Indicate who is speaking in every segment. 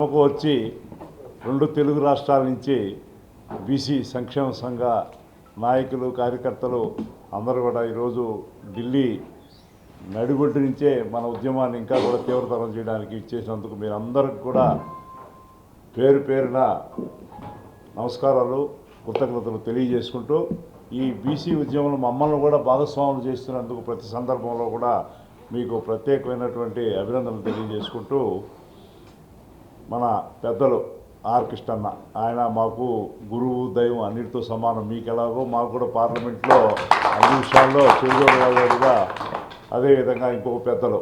Speaker 1: వచ్చి రెండు తెలుగు రాష్ట్రాల నుంచి బీసీ సంక్షేమ సంఘ నాయకులు కార్యకర్తలు అందరూ కూడా ఈరోజు ఢిల్లీ నడిబొడ్డు నుంచే మన ఉద్యమాన్ని ఇంకా కూడా తీవ్రతరం చేయడానికి ఇచ్చేసినందుకు మీరందరికీ కూడా పేరు పేరున నమస్కారాలు కృతజ్ఞతలు తెలియజేసుకుంటూ ఈ బీసీ ఉద్యమంలో మమ్మల్ని కూడా భాగస్వాములు చేస్తున్నందుకు ప్రతి సందర్భంలో కూడా మీకు ప్రత్యేకమైనటువంటి అభినందనలు తెలియజేసుకుంటూ మన పెద్దలు ఆర్ కృష్ణన్న ఆయన మాకు గురువు దైవం అన్నిటితో సమానం. మీకు ఎలాగో మాకు కూడా పార్లమెంట్లో అన్ని విషయాల్లో చేదోడుగా అదేవిధంగా ఇంకొక పెద్దలు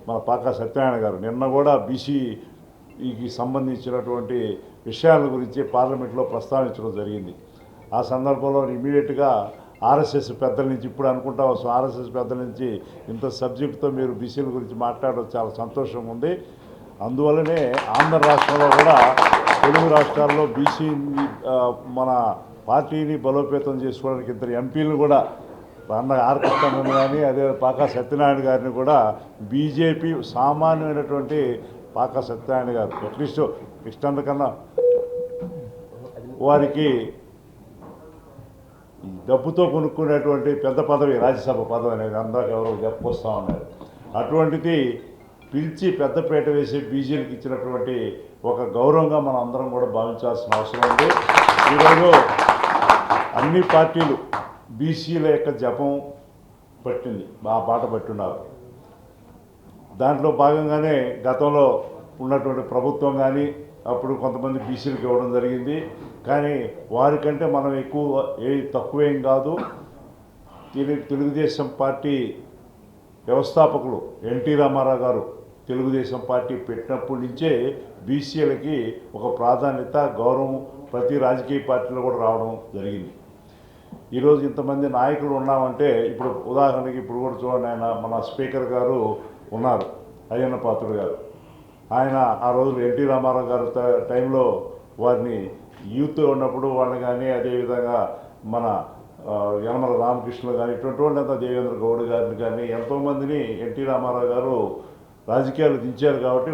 Speaker 1: మన పాకా సత్యనారాయణ గారు నిన్న కూడా బీసీకి సంబంధించినటువంటి విషయాల గురించి పార్లమెంట్లో ప్రస్తావించడం జరిగింది. ఆ సందర్భంలో ఇమీడియట్గా ఆర్ఎస్ఎస్ పెద్దల నుంచి ఇప్పుడు అనుకుంటా వస్తాం ఆర్ఎస్ఎస్ పెద్దల నుంచి ఇంత సబ్జెక్టుతో మీరు బీసీల గురించి మాట్లాడడం చాలా సంతోషంగా ఉంది. అందువల్లనే ఆంధ్ర రాష్ట్రంలో కూడా తెలుగు రాష్ట్రాల్లో బీసీ మన పార్టీని బలోపేతం చేసుకోవడానికి ఇద్దరు ఎంపీలను కూడా అన్న ఆర్ కృష్ణన్ కానీ అదే పాకా సత్యనారాయణ గారిని కూడా బీజేపీ సామాన్యమైనటువంటి పాకా సత్యనారాయణ గారు అట్లీస్ట్ కృష్ణన్న కన్నా వారికి డబ్బుతో కొనుక్కునేటువంటి పెద్ద పదవి రాజ్యసభ పదవి అనేది అందరికి ఎవరో చెప్పుకొస్తూ ఉన్నారు. అటువంటిది పిలిచి పెద్దపేట వేసి బీజేపీకి ఇచ్చినటువంటి ఒక గౌరవంగా మనం అందరం కూడా భావించాల్సిన అవసరం ఉంది. ఈరోజు అన్ని పార్టీలు బీసీల యొక్క జపం పట్టింది ఆ బాట పట్టున్నారు. దాంట్లో భాగంగానే గతంలో ఉన్నటువంటి ప్రభుత్వం కానీ అప్పుడు కొంతమంది బీసీలకు ఇవ్వడం జరిగింది. కానీ వారికంటే మనం తక్కువేం కాదు. తెలుగుదేశం పార్టీ వ్యవస్థాపకులు ఎన్టీ రామారావు గారు తెలుగుదేశం పార్టీ పెట్టినప్పటి నుంచే బీసీలకి ఒక ప్రాధాన్యత గౌరవం ప్రతి రాజకీయ పార్టీలో కూడా రావడం జరిగింది. ఈరోజు ఇంతమంది నాయకులు ఉన్నామంటే ఇప్పుడు ఉదాహరణకి ఇప్పుడు కూడా చూడండి, ఆయన మన స్పీకర్ గారు ఉన్నారు అయ్యన్న పాత్రుడు గారు. ఆయన ఆ రోజులు ఎన్టీ రామారావు గారు టైంలో వారిని యూత్ ఉన్నప్పుడు వాళ్ళని కానీ అదేవిధంగా మన యనమల రామకృష్ణ కానీ ఇటువంటి వాళ్ళంతా దేవేంద్ర గౌడ్ గారిని కానీ ఎంతోమందిని ఎన్టీ రామారావు గారు రాజకీయాలు దించారు. కాబట్టి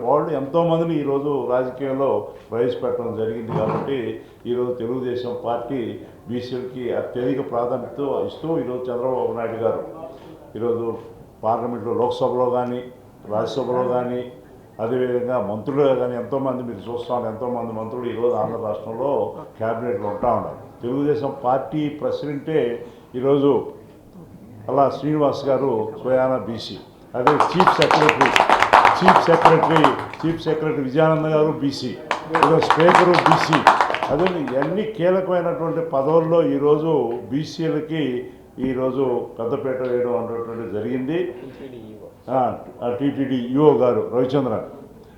Speaker 1: వాళ్ళు ఎంతోమందిని ఈరోజు రాజకీయాల్లో ప్రవేశపెట్టడం జరిగింది. కాబట్టి ఈరోజు తెలుగుదేశం పార్టీ బీసీలకి అత్యధిక ప్రాధాన్యత ఇస్తూ ఈరోజు చంద్రబాబు నాయుడు గారు ఈరోజు పార్లమెంట్లో లోక్సభలో కానీ రాజ్యసభలో కానీ అదేవిధంగా మంత్రులుగా కానీ ఎంతోమంది మీరు చూస్తాను ఎంతోమంది మంత్రులు ఈరోజు ఆంధ్ర రాష్ట్రంలో క్యాబినెట్లో ఉంటా ఉన్నారు. తెలుగుదేశం పార్టీ ప్రెసిడెంటే ఈరోజు అలా శ్రీనివాస్ గారు స్వయాన బీసీ. అదే చీఫ్ సెక్రటరీ విజయానంద గారు బీసీ, ఈరోజు స్పీకరు బీసీ. అదే ఇవన్నీ కీలకమైనటువంటి పదవుల్లో ఈరోజు బీసీలకి ఈరోజు పెద్దపేట వేయడం అనేటువంటిది జరిగింది. టీటీడీ ఈఓ గారు రవిచంద్రన్,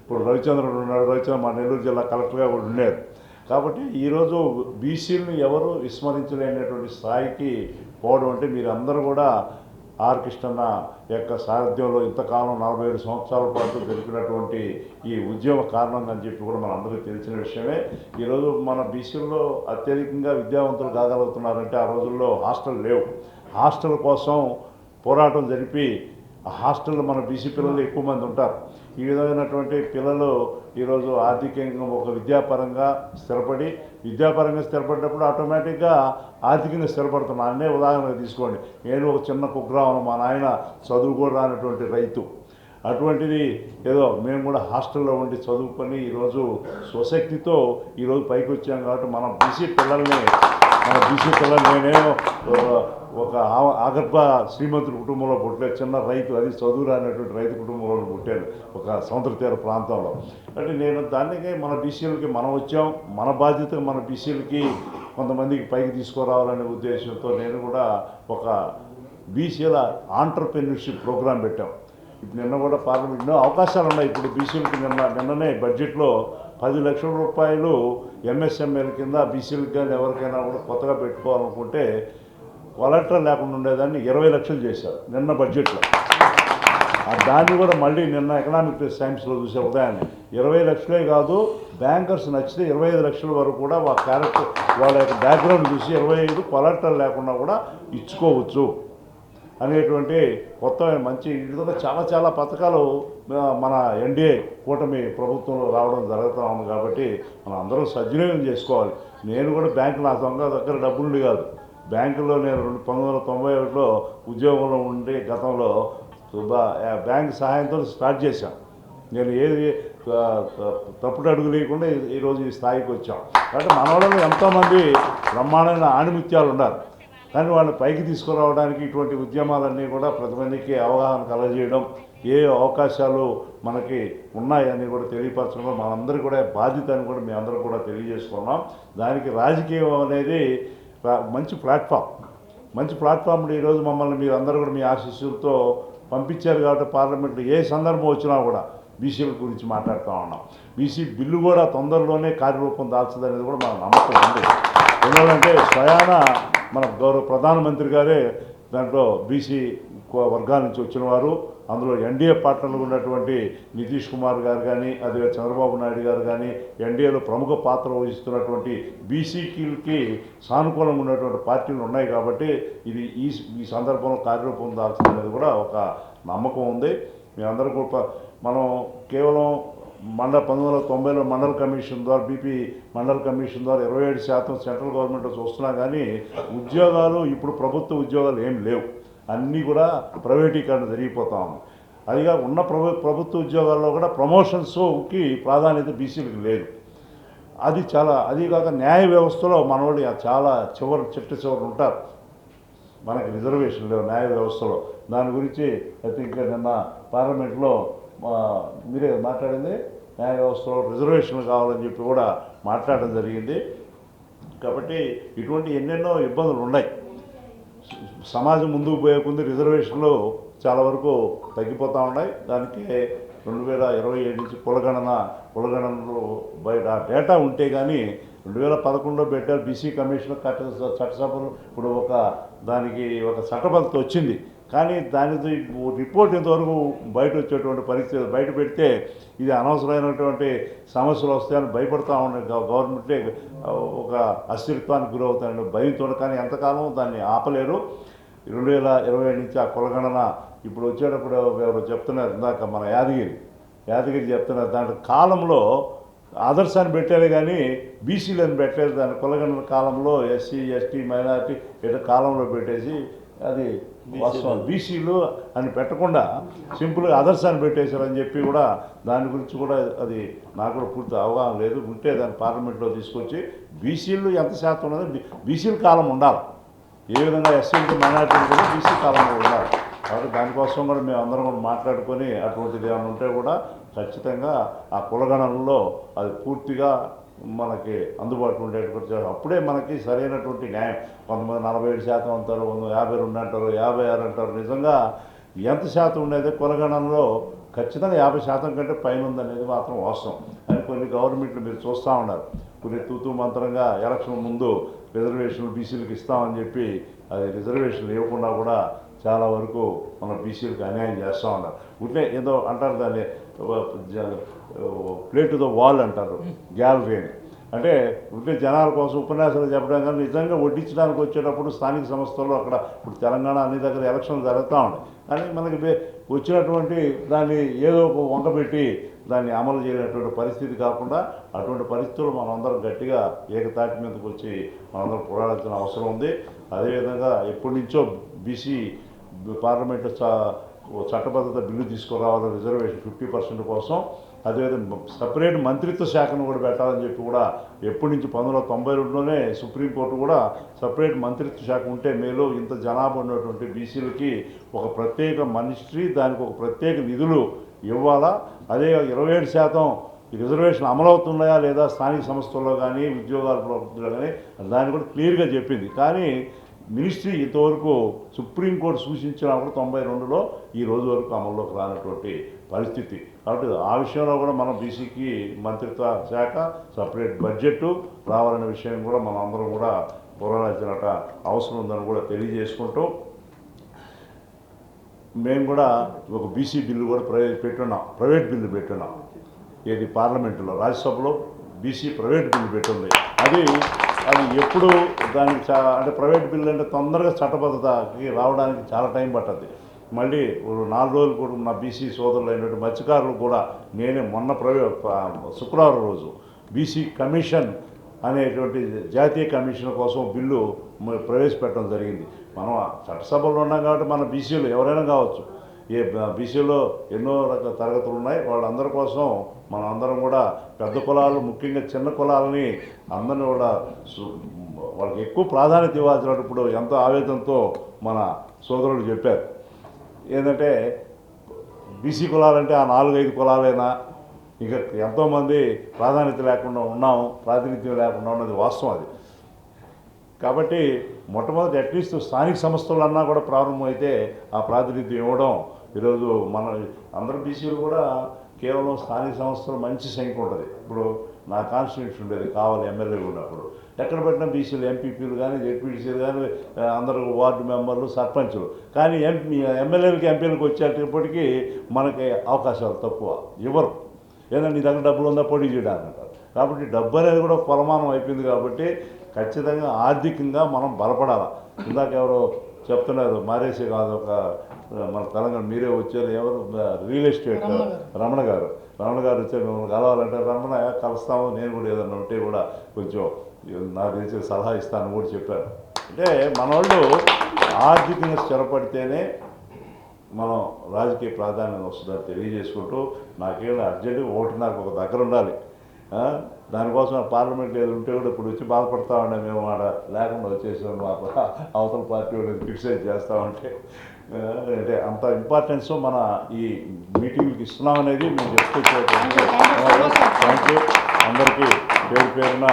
Speaker 1: ఇప్పుడు రవిచంద్రన్ ఉన్నాడు. రవిచంద్రన్ మా నెల్లూరు జిల్లా కలెక్టర్గా కూడా ఉన్నారు. కాబట్టి ఈరోజు బీసీలను ఎవరు విస్మరించలేనటువంటి స్థాయికి పోవడం అంటే మీరు అందరూ కూడా ఆర్ కృష్ణన్న యొక్క సారథ్యంలో ఇంతకాలం 47 సంవత్సరాల పాటు జరిపినటువంటి ఈ ఉద్యమ కారణం అని చెప్పి కూడా మన అందరికీ తెలిసిన విషయమే. ఈరోజు మన బీసీల్లో అత్యధికంగా విద్యావంతులు కాగలుగుతున్నారంటే ఆ రోజుల్లో హాస్టల్ లేవు. హాస్టల్ కోసం పోరాటం జరిపి ఆ హాస్టల్లో మన బీసీ పిల్లలు ఎక్కువ మంది ఉంటారు. ఈ విధమైనటువంటి పిల్లలు ఈరోజు ఆర్థికంగా ఒక విద్యాపరంగా స్థిరపడినప్పుడు ఆటోమేటిక్గా ఆర్థికంగా స్థిరపడుతున్నాను. అనే ఉదాహరణగా తీసుకోండి, నేను ఒక చిన్న కుగ్రామం, మా నాయన చదువు కూడా రానటువంటి రైతు. అటువంటిది ఏదో మేము కూడా హాస్టల్లో ఉండి చదువుకొని ఈరోజు స్వశక్తితో ఈరోజు పైకి వచ్చాం. కాబట్టి మన బీసీ పిల్లల్ని నేనేమో ఒక ఆగర్భ శ్రీమంతుడి కుటుంబంలో పుట్టలేదు, చిన్న రైతు, అది చదువు రానటువంటి రైతు కుటుంబంలో పుట్టాను ఒక సముద్ర తీర ప్రాంతంలో. అంటే నేను దానికి మన బీసీలకి మనం వచ్చాం, మన బాధ్యత మన బీసీలకి కొంతమందికి పైకి తీసుకురావాలనే ఉద్దేశంతో నేను కూడా ఒక బీసీల ఆంటర్ప్రెన్యూర్షిప్ ప్రోగ్రాం పెట్టాం. ఇప్పుడు నిన్న కూడా పార్లమెంట్లో అవకాశాలు ఉన్నాయి. ఇప్పుడు బీసీలకి నిన్ననే బడ్జెట్లో 10 లక్షల రూపాయలు ఎంఎస్ఎంఎల్ కింద బీసీలకు కానీ ఎవరికైనా కూడా కొత్తగా పెట్టుకోవాలనుకుంటే కొలెక్టర్ లేకుండా ఉండేదాన్ని 20 లక్షలు చేశారు నిన్న బడ్జెట్లో. దాన్ని కూడా మళ్ళీ నిన్న ఎకనామిక్ సైన్స్లో చూసే ఉదయాన్ని 20 లక్షలే కాదు, బ్యాంకర్స్ నచ్చితే 25 లక్షల వరకు కూడా వాళ్ళ యొక్క బ్యాక్గ్రౌండ్ చూసి 25 కొలెక్టర్ లేకుండా కూడా ఇచ్చుకోవచ్చు. అనేటువంటి కొత్త మంచి విధంగా చాలా చాలా పథకాలు మన ఎన్డీఏ కూటమి ప్రభుత్వంలో రావడం జరుగుతూ ఉంది. కాబట్టి మనం అందరం సద్వినియోగం చేసుకోవాలి. నేను కూడా బ్యాంకు నా దగ్గర డబ్బులు కాదు. బ్యాంకులో నేను 1991లో ఉద్యోగంలో ఉండి గతంలో బ్యాంక్ సహాయంతో స్టార్ట్ చేశాను. నేను ఏది తప్పుడు అడుగు లేకుండా ఈరోజు ఈ స్థాయికి వచ్చాం. కాబట్టి మన వాళ్ళలో ఎంతోమంది బ్రహ్మాండమైన ఆణిముత్యాలు ఉన్నారు. కానీ వాళ్ళని పైకి తీసుకురావడానికి ఇటువంటి ఉద్యమాలన్నీ కూడా ప్రతి మందికి అవగాహన కలగజేయడం, ఏ అవకాశాలు మనకి ఉన్నాయని కూడా తెలియపరచడం మనందరికీ కూడా బాధ్యత అని కూడా మీ అందరూ కూడా తెలియజేసుకున్నాం. దానికి రాజకీయం అనేది మంచి ప్లాట్ఫామ్ ఈరోజు మమ్మల్ని మీరు అందరూ కూడా మీ ఆశీస్సులతో పంపించారు. కాబట్టి పార్లమెంట్లో ఏ సందర్భం వచ్చినా కూడా బీసీల గురించి మాట్లాడుతూ ఉన్నాం. బీసీ బిల్లు కూడా తొందరలోనే కార్యరూపం దాల్చదనేది కూడా మన నమ్మకం ఉంది. ఎందుకంటే స్వయాన మన గౌరవ ప్రధానమంత్రి గారే దాంట్లో బీసీ వర్గాల నుంచి వచ్చిన వారు. అందులో ఎన్డీఏ పార్ట్నర్లు ఉన్నటువంటి నితీష్ కుమార్ గారు కానీ, అదే చంద్రబాబు నాయుడు గారు కానీ, ఎన్డీఏలో ప్రముఖ పాత్ర వహిస్తున్నటువంటి బీసీకి సానుకూలంగా ఉన్నటువంటి పార్టీలు ఉన్నాయి. కాబట్టి ఇది ఈ సందర్భంలో కార్యరూపం దాల్చిందనేది కూడా ఒక నమ్మకం ఉంది. మీ అందరూ కూడా మనం కేవలం 1990లో మండల కమిషన్ ద్వారా బీపీ మండల కమిషన్ ద్వారా 27% సెంట్రల్ గవర్నమెంట్ వస్తున్నా కానీ ఉద్యోగాలు ఇప్పుడు ప్రభుత్వ ఉద్యోగాలు ఏం లేవు. అన్నీ కూడా ప్రైవేటీకరణ జరిగిపోతా ఉంది. అదిగా ఉన్న ప్రభుత్వ ఉద్యోగాల్లో కూడా ప్రమోషన్స్కి ప్రాధాన్యత బీసీలకు లేదు. అది కాక న్యాయ వ్యవస్థలో మనవాళ్ళు చాలా చిట్ట చివరి ఉంటారు. మనకి రిజర్వేషన్ లేవు న్యాయ వ్యవస్థలో. దాని గురించి ఐ థింక్ నిన్న పార్లమెంట్లో మీరే మాట్లాడింది, న్యాయ వ్యవస్థలో రిజర్వేషన్లు కావాలని చెప్పి కూడా మాట్లాడడం జరిగింది. కాబట్టి ఇటువంటి ఎన్నెన్నో ఇబ్బందులు ఉన్నాయి. సమాజం ముందుకు పోయే కొద్ది రిజర్వేషన్లు చాలా వరకు తగ్గిపోతూ ఉన్నాయి. దానికి 2027 నుంచి కులగణనలో బయట డేటా ఉంటే కానీ 2011లో పెట్టారు బీసీ కమిషన్ చట్టసభలు. ఇప్పుడు దానికి ఒక చట్టబద్ధత వచ్చింది. కానీ దాని రిపోర్ట్ ఇంతవరకు బయట వచ్చేటువంటి పరిస్థితి బయట పెడితే ఇది అనవసరమైనటువంటి సమస్యలు వస్తాయని భయపడతా ఉన్నాయి. గవర్నమెంటే ఒక అస్థిరత్వానికి గురవుతాయని భయంతో. కానీ ఎంతకాలం దాన్ని ఆపలేరు. 2027 నుంచి ఆ కులగణన ఇప్పుడు వచ్చేటప్పుడు ఎవరు చెప్తున్నారు, ఇందాక మన యాదగిరి చెప్తున్నారు, దాంట్లో కాలంలో ఆదర్శాన్ని పెట్టారు కానీ బీసీలను పెట్టలేదు. దాని కులగణన కాలంలో ఎస్సీ ఎస్టీ మైనారిటీ ఇట్లా కాలంలో పెట్టేసి అది వాస్తవం బీసీలు అని పెట్టకుండా సింపుల్గా ఆదర్శాన్ని పెట్టేశారని చెప్పి కూడా దాని గురించి కూడా అది నాకు కూడా పూర్తి అవగాహన లేదు. ఉంటే దాన్ని పార్లమెంట్లో తీసుకొచ్చి బీసీలు ఎంత శాతం ఉన్నది బీసీల కాలం ఉండాలి. ఏ విధంగా ఎస్సీలకి మైనార్టీలు కూడా బీసీ కాలంలో ఉండాలి. కాబట్టి దానికోసం కూడా మేము అందరం కూడా మాట్లాడుకొని అటువంటిది ఏమైనా ఉంటే కూడా ఖచ్చితంగా ఆ కులగణనలో అది పూర్తిగా మనకి అందుబాటులో ఉండేటువంటి అప్పుడే మనకి సరైనటువంటి న్యాయం. కొంతమంది 47% అంటారు, 52 అంటారు, 56 అంటారు. నిజంగా ఎంత శాతం ఉండేది కులగణనలో ఖచ్చితంగా 50% కంటే పైన ఉందనేది మాత్రం వాస్తవం. అని కొన్ని గవర్నమెంట్లు మీరు చూస్తూ ఉన్నారు. కొన్ని తూతూ మంత్రంగా ఎలక్షన్ ముందు రిజర్వేషన్లు బీసీలకు ఇస్తామని చెప్పి అది రిజర్వేషన్లు ఇవ్వకుండా కూడా చాలా వరకు మన బీసీలకు అన్యాయం చేస్తూ ఉన్నారు. ఉంటే ఏదో అంటారు దాన్ని ప్లేట్ ద వాల్ అంటారు, గ్యాలరీ అని. అంటే ఉంటే జనాల కోసం ఉపన్యాసాలు చెప్పడం కానీ నిజంగా వడ్డించడానికి వచ్చేటప్పుడు స్థానిక సంస్థల్లో అక్కడ ఇప్పుడు తెలంగాణ అన్ని దగ్గర ఎలక్షన్లు జరుగుతూ ఉన్నాయి. కానీ మనకి వచ్చినటువంటి దాన్ని ఏదో ఒక వంకబెట్టి దాన్ని అమలు చేయనటువంటి పరిస్థితి కాకుండా అటువంటి పరిస్థితులు మనందరం గట్టిగా ఏకతాటి మీదకి వచ్చి మనందరం పోరాడాల్సిన అవసరం ఉంది. అదేవిధంగా ఎప్పటి నుంచో బీసీ పార్లమెంటు చట్టబద్ధత బిల్లు తీసుకురావాలని రిజర్వేషన్ 50% కోసం. అదేవిధంగా సపరేట్ మంత్రిత్వ శాఖను కూడా పెట్టాలని చెప్పి కూడా ఎప్పటి నుంచి 1992లోనే సుప్రీంకోర్టు కూడా సపరేట్ మంత్రిత్వ శాఖ ఉంటే మేలు. ఇంత జనాభా ఉన్నటువంటి బీసీలకి ఒక ప్రత్యేక మినిస్ట్రీ, దానికి ఒక ప్రత్యేక నిధులు ఇవ్వాలా. అదే 27% ఈ రిజర్వేషన్ అమలవుతున్నాయా లేదా స్థానిక సంస్థల్లో కానీ ఉద్యోగాల్లో కానీ దాన్ని కూడా క్లియర్గా చెప్పింది. కానీ మినిస్ట్రీ ఇంతవరకు సుప్రీంకోర్టు సూచించినప్పుడు 92లో ఈ రోజు వరకు అమల్లోకి రానటువంటి పరిస్థితి. కాబట్టి ఆ విషయంలో కూడా మనం బీసీకి మంత్రిత్వ శాఖ సపరేట్ బడ్జెట్ రావాలనే విషయం కూడా మనం అందరం కూడా పోరాడాల్సిన అవసరం ఉందని కూడా తెలియజేసుకుంటూ మేము కూడా ఒక బీసీ బిల్లు కూడా ప్రైవేట్ బిల్లు పెట్టున్నాం. ఏది పార్లమెంటులో రాజ్యసభలో బీసీ ప్రైవేట్ బిల్లు పెట్టుంది. అది అది ఎప్పుడు దానికి అంటే ప్రైవేట్ బిల్లు అంటే తొందరగా చట్టబద్ధతకి రావడానికి చాలా టైం పట్టద్ది. మళ్ళీ 4 రోజులు కూడా నా బీసీ సోదరులు అయినటువంటి మత్స్యకారులు కూడా నేనే మొన్న శుక్రవారం రోజు బీసీ కమిషన్ అనేటువంటి జాతీయ కమిషన్ కోసం బిల్లు ప్రవేశపెట్టడం జరిగింది. మనం చట్టసభలో ఉన్నాం కాబట్టి మన బీసీలు ఎవరైనా కావచ్చు, ఏ బీసీలో ఎన్నో రకాల తరగతులు ఉన్నాయి. వాళ్ళందరి కోసం మనం అందరం కూడా పెద్ద కులాలు, ముఖ్యంగా చిన్న కులాలని అందరినీ కూడా వాళ్ళకి ఎక్కువ ప్రాధాన్యత ఇవ్వాల్సినప్పుడు ఎంతో ఆవేదనతో మన సోదరులు చెప్పారు. ఏంటంటే బీసీ కులాలంటే ఆ 4-5 కులాలైనా ఇక ఎంతోమంది ప్రాధాన్యత లేకుండా ఉన్నాము, ప్రాతినిధ్యం లేకుండా ఉన్నది వాస్తవం అది. కాబట్టి మొట్టమొదటి అట్లీస్ట్ స్థానిక సంస్థలన్నా కూడా ప్రారంభమైతే ఆ ప్రాతినిధ్యం ఇవ్వడం. ఈరోజు మన అందరు బీసీలు కూడా కేవలం స్థానిక సంస్థలు మంచి సంఖ్య ఉంటుంది. ఇప్పుడు నా కాన్స్టిట్యూషన్ ఉండేది కావాలి ఎమ్మెల్యేలు ఉన్నప్పుడు ఎక్కడ పెట్టినా బీసీలు ఎంపీపీలు కానీ జెడ్పీటీసీలు కానీ అందరూ వార్డు మెంబర్లు సర్పంచులు. కానీ ఎమ్మెల్యేలకి ఎంపీలకు వచ్చేటప్పటికీ మనకి అవకాశాలు తక్కువ, ఇవ్వరు. ఏదైనా నీ దగ్గర డబ్బులు ఉందా పోటీ చేయడానికి అంటారు. కాబట్టి డబ్బు అనేది కూడా కొలమానం అయిపోయింది. కాబట్టి ఖచ్చితంగా ఆర్థికంగా మనం బలపడాలి. ఇందాక ఎవరో చెప్తున్నారు మారేసి కాదు, ఒక మన తెలంగాణ మీరే వచ్చారు, ఎవరు రియల్ ఎస్టేట్ రమణ గారు వచ్చారు, మిమ్మల్ని కలవాలంటే రమణ కలుస్తాము, నేను కూడా ఏదన్నా ఉంటే కూడా కొంచెం నాకు తెలిసి సలహా ఇస్తాను కూడా చెప్పారు. అంటే మన వాళ్ళు ఆర్థికంగా స్థిరపడితేనే మనం రాజకీయ ప్రాధాన్యత వస్తుందని తెలియజేసుకుంటూ, నాకేమైనా అర్జెంటుగా ఓటున్నరకు ఒక దగ్గర ఉండాలి. దానికోసం పార్లమెంట్ ఏదో ఉంటే కూడా ఇప్పుడు వచ్చి బాధపడతా ఉండే, మేము ఆడ లేకుండా వచ్చేసాం, మాకు అవతల పార్టీ వాళ్ళు క్రిటిసైజ్ చేస్తూ ఉంటే, అంటే అంత ఇంపార్టెన్స్ మన ఈ మీటింగ్కి ఇస్తున్నాం అనేది మేము చెప్పుకోవచ్చు. థ్యాంక్ యూ అందరికీ పేరున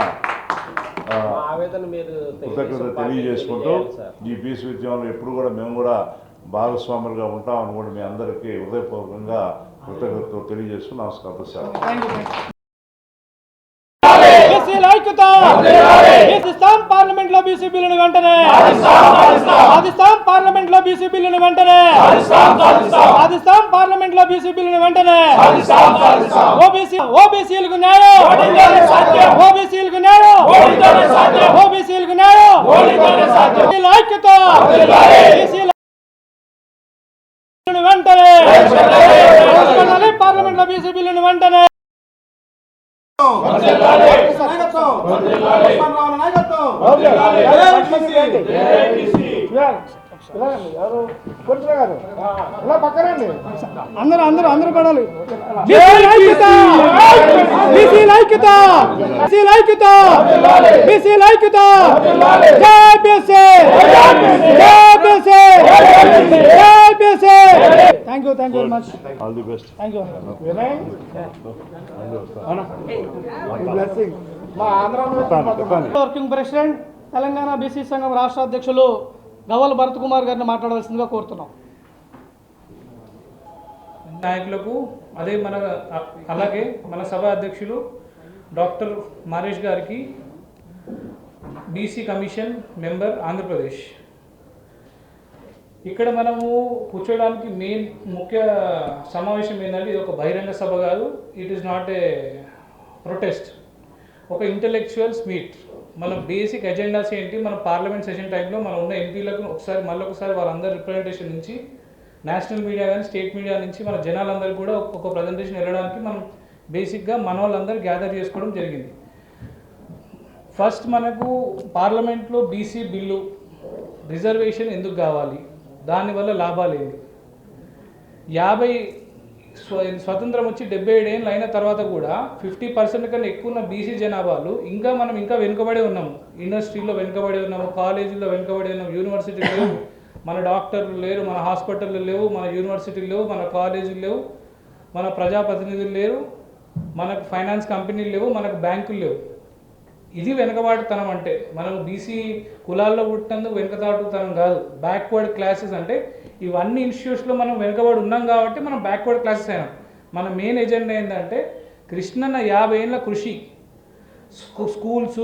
Speaker 1: కృతజ్ఞత తెలియజేసుకుంటూ, ఈ బీసీ ఉద్యమంలో ఎప్పుడు కూడా మేము కూడా భాగస్వాములుగా ఉంటామని కూడా మీ అందరికీ హృదయపూర్వకంగా కృతజ్ఞతలు తెలియజేస్తూ నమస్కారం.
Speaker 2: పార్లమెంట్ లో బీసీ బిల్లును వెంటనే పార్లమెంట్ లో బీసీ బిల్లును వెంటనే పార్లమెంట్ లో బీసీ బిల్లును వెంటనే ఓబీసీలకు న్యాయం, ఓబీసీలకు న్యాయం, ఓబీసీలకు న్యాయం, ఐక్యత వెంటనే పార్లమెంట్ లో బీసీ బిల్లును వెంటనే అందరూ పడాలి. Thank you very much.
Speaker 1: All the best.
Speaker 2: Thank you. Working president Telangana BC సంఘం రాష్ట్ర అధ్యక్షులు గవల్ భరత్ కుమార్ గారిని మాట్లాడవలసిందిగా కోరుతున్నాం.
Speaker 3: నాయకులకు అలాగే మన సభ అధ్యక్షులు డాక్టర్ మారేష్ గారికి, బీసీ కమిషన్ మెంబర్ ఆంధ్రప్రదేశ్. ఇక్కడ మనము కూర్చోడానికి ముఖ్య సమావేశం ఏంటంటే, ఇది ఒక బహిరంగ సభ కాదు, it is not a protest, ఒక ఇంటలెక్చువల్స్ మీట్. మన బేసిక్ ఎజెండాస్ ఏంటి, మన పార్లమెంట్ సెషన్ టైంలో మనం ఉన్న ఎంపీలకు మళ్ళొకసారి వాళ్ళందరి రిప్రజెంటేషన్ నుంచి, నేషనల్ మీడియా కానీ స్టేట్ మీడియా నుంచి మన జనాలందరికీ కూడా ఒక ప్రజెంటేషన్ వెళ్ళడానికి మనం బేసిక్గా మన వాళ్ళందరూ గ్యాదర్ చేసుకోవడం జరిగింది. ఫస్ట్ మనకు పార్లమెంట్లో బీసీ బిల్లు రిజర్వేషన్ ఎందుకు కావాలి, దానివల్ల లాభాలు ఏంటి, 50 స్వతంత్రం వచ్చి 77 ఏళ్ళు అయిన తర్వాత కూడా 50% కన్నా ఎక్కువ ఉన్న బీసీ జనాభాలు మనం ఇంకా వెనుకబడి ఉన్నాము. ఇండస్ట్రీలో వెనుకబడి ఉన్నాము, కాలేజీల్లో వెనుకబడి ఉన్నాము, యూనివర్సిటీలు లేవు, మన డాక్టర్లు లేరు, మన హాస్పిటళ్ళు లేవు, మన యూనివర్సిటీలు లేవు, మన కాలేజీలు లేవు, మన ప్రజాప్రతినిధులు లేరు, మనకు ఫైనాన్స్ కంపెనీలు లేవు, మనకు బ్యాంకులు లేవు. ఇది వెనుకబాటుతనం అంటే. మనం బీసీ కులాల్లో పుట్టినందుకు వెనుకబాటుతనం కాదు, బ్యాక్వర్డ్ క్లాసెస్ అంటే ఇవన్నీ ఇన్స్టిట్యూట్స్లో మనం వెనుకబడి ఉన్నాం కాబట్టి మనం బ్యాక్వర్డ్ క్లాసెస్ అయినాం. మన మెయిన్ ఎజెండా ఏంటంటే కృష్ణన్న 50 ఏళ్ళ కృషి, schools,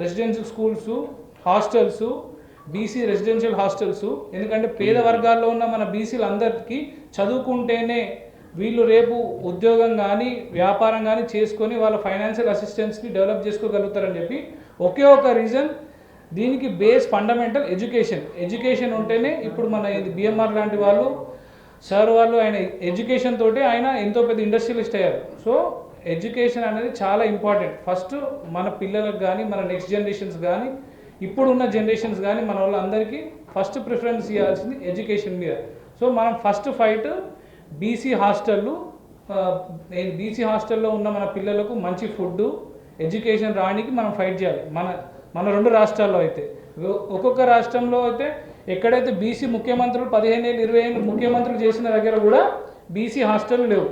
Speaker 3: residential schools, hostels, BC residential hostels. ఎందుకంటే పేద వర్గాల్లో ఉన్న మన బీసీలు అందరికీ చదువుకుంటేనే వీళ్ళు రేపు ఉద్యోగం కానీ వ్యాపారం కానీ చేసుకొని వాళ్ళ ఫైనాన్షియల్ అసిస్టెన్స్ని డెవలప్ చేసుకోగలుగుతారని చెప్పి ఒకే ఒక రీజన్, దీనికి బేస్ ఫండమెంటల్ ఎడ్యుకేషన్ ఉంటేనే ఇప్పుడు మన బిఎంఆర్ లాంటి వాళ్ళు సార్ వాళ్ళు ఆయన ఎడ్యుకేషన్ తోటి ఆయన ఎంతో పెద్ద ఇండస్ట్రియలిస్ట్ అయ్యారు. సో ఎడ్యుకేషన్ అనేది చాలా ఇంపార్టెంట్. ఫస్ట్ మన పిల్లలకు కానీ మన నెక్స్ట్ జనరేషన్స్ కానీ ఇప్పుడున్న జనరేషన్స్ కానీ మన వాళ్ళందరికీ ఫస్ట్ ప్రిఫరెన్స్ ఇవ్వాల్సింది ఎడ్యుకేషన్ మీద. సో మనం ఫస్ట్ ఫైట్ బీసీ హాస్టల్లో ఉన్న మన పిల్లలకు మంచి ఫుడ్ ఎడ్యుకేషన్ రానికి మనం ఫైట్ చేయాలి. మన 2 రాష్ట్రాల్లో అయితే, ఒక్కొక్క రాష్ట్రంలో అయితే ఎక్కడైతే బీసీ ముఖ్యమంత్రులు 15 ఏళ్ళు 20 ఏళ్ళు ముఖ్యమంత్రులు చేసిన దగ్గర కూడా బీసీ హాస్టల్ లేవు.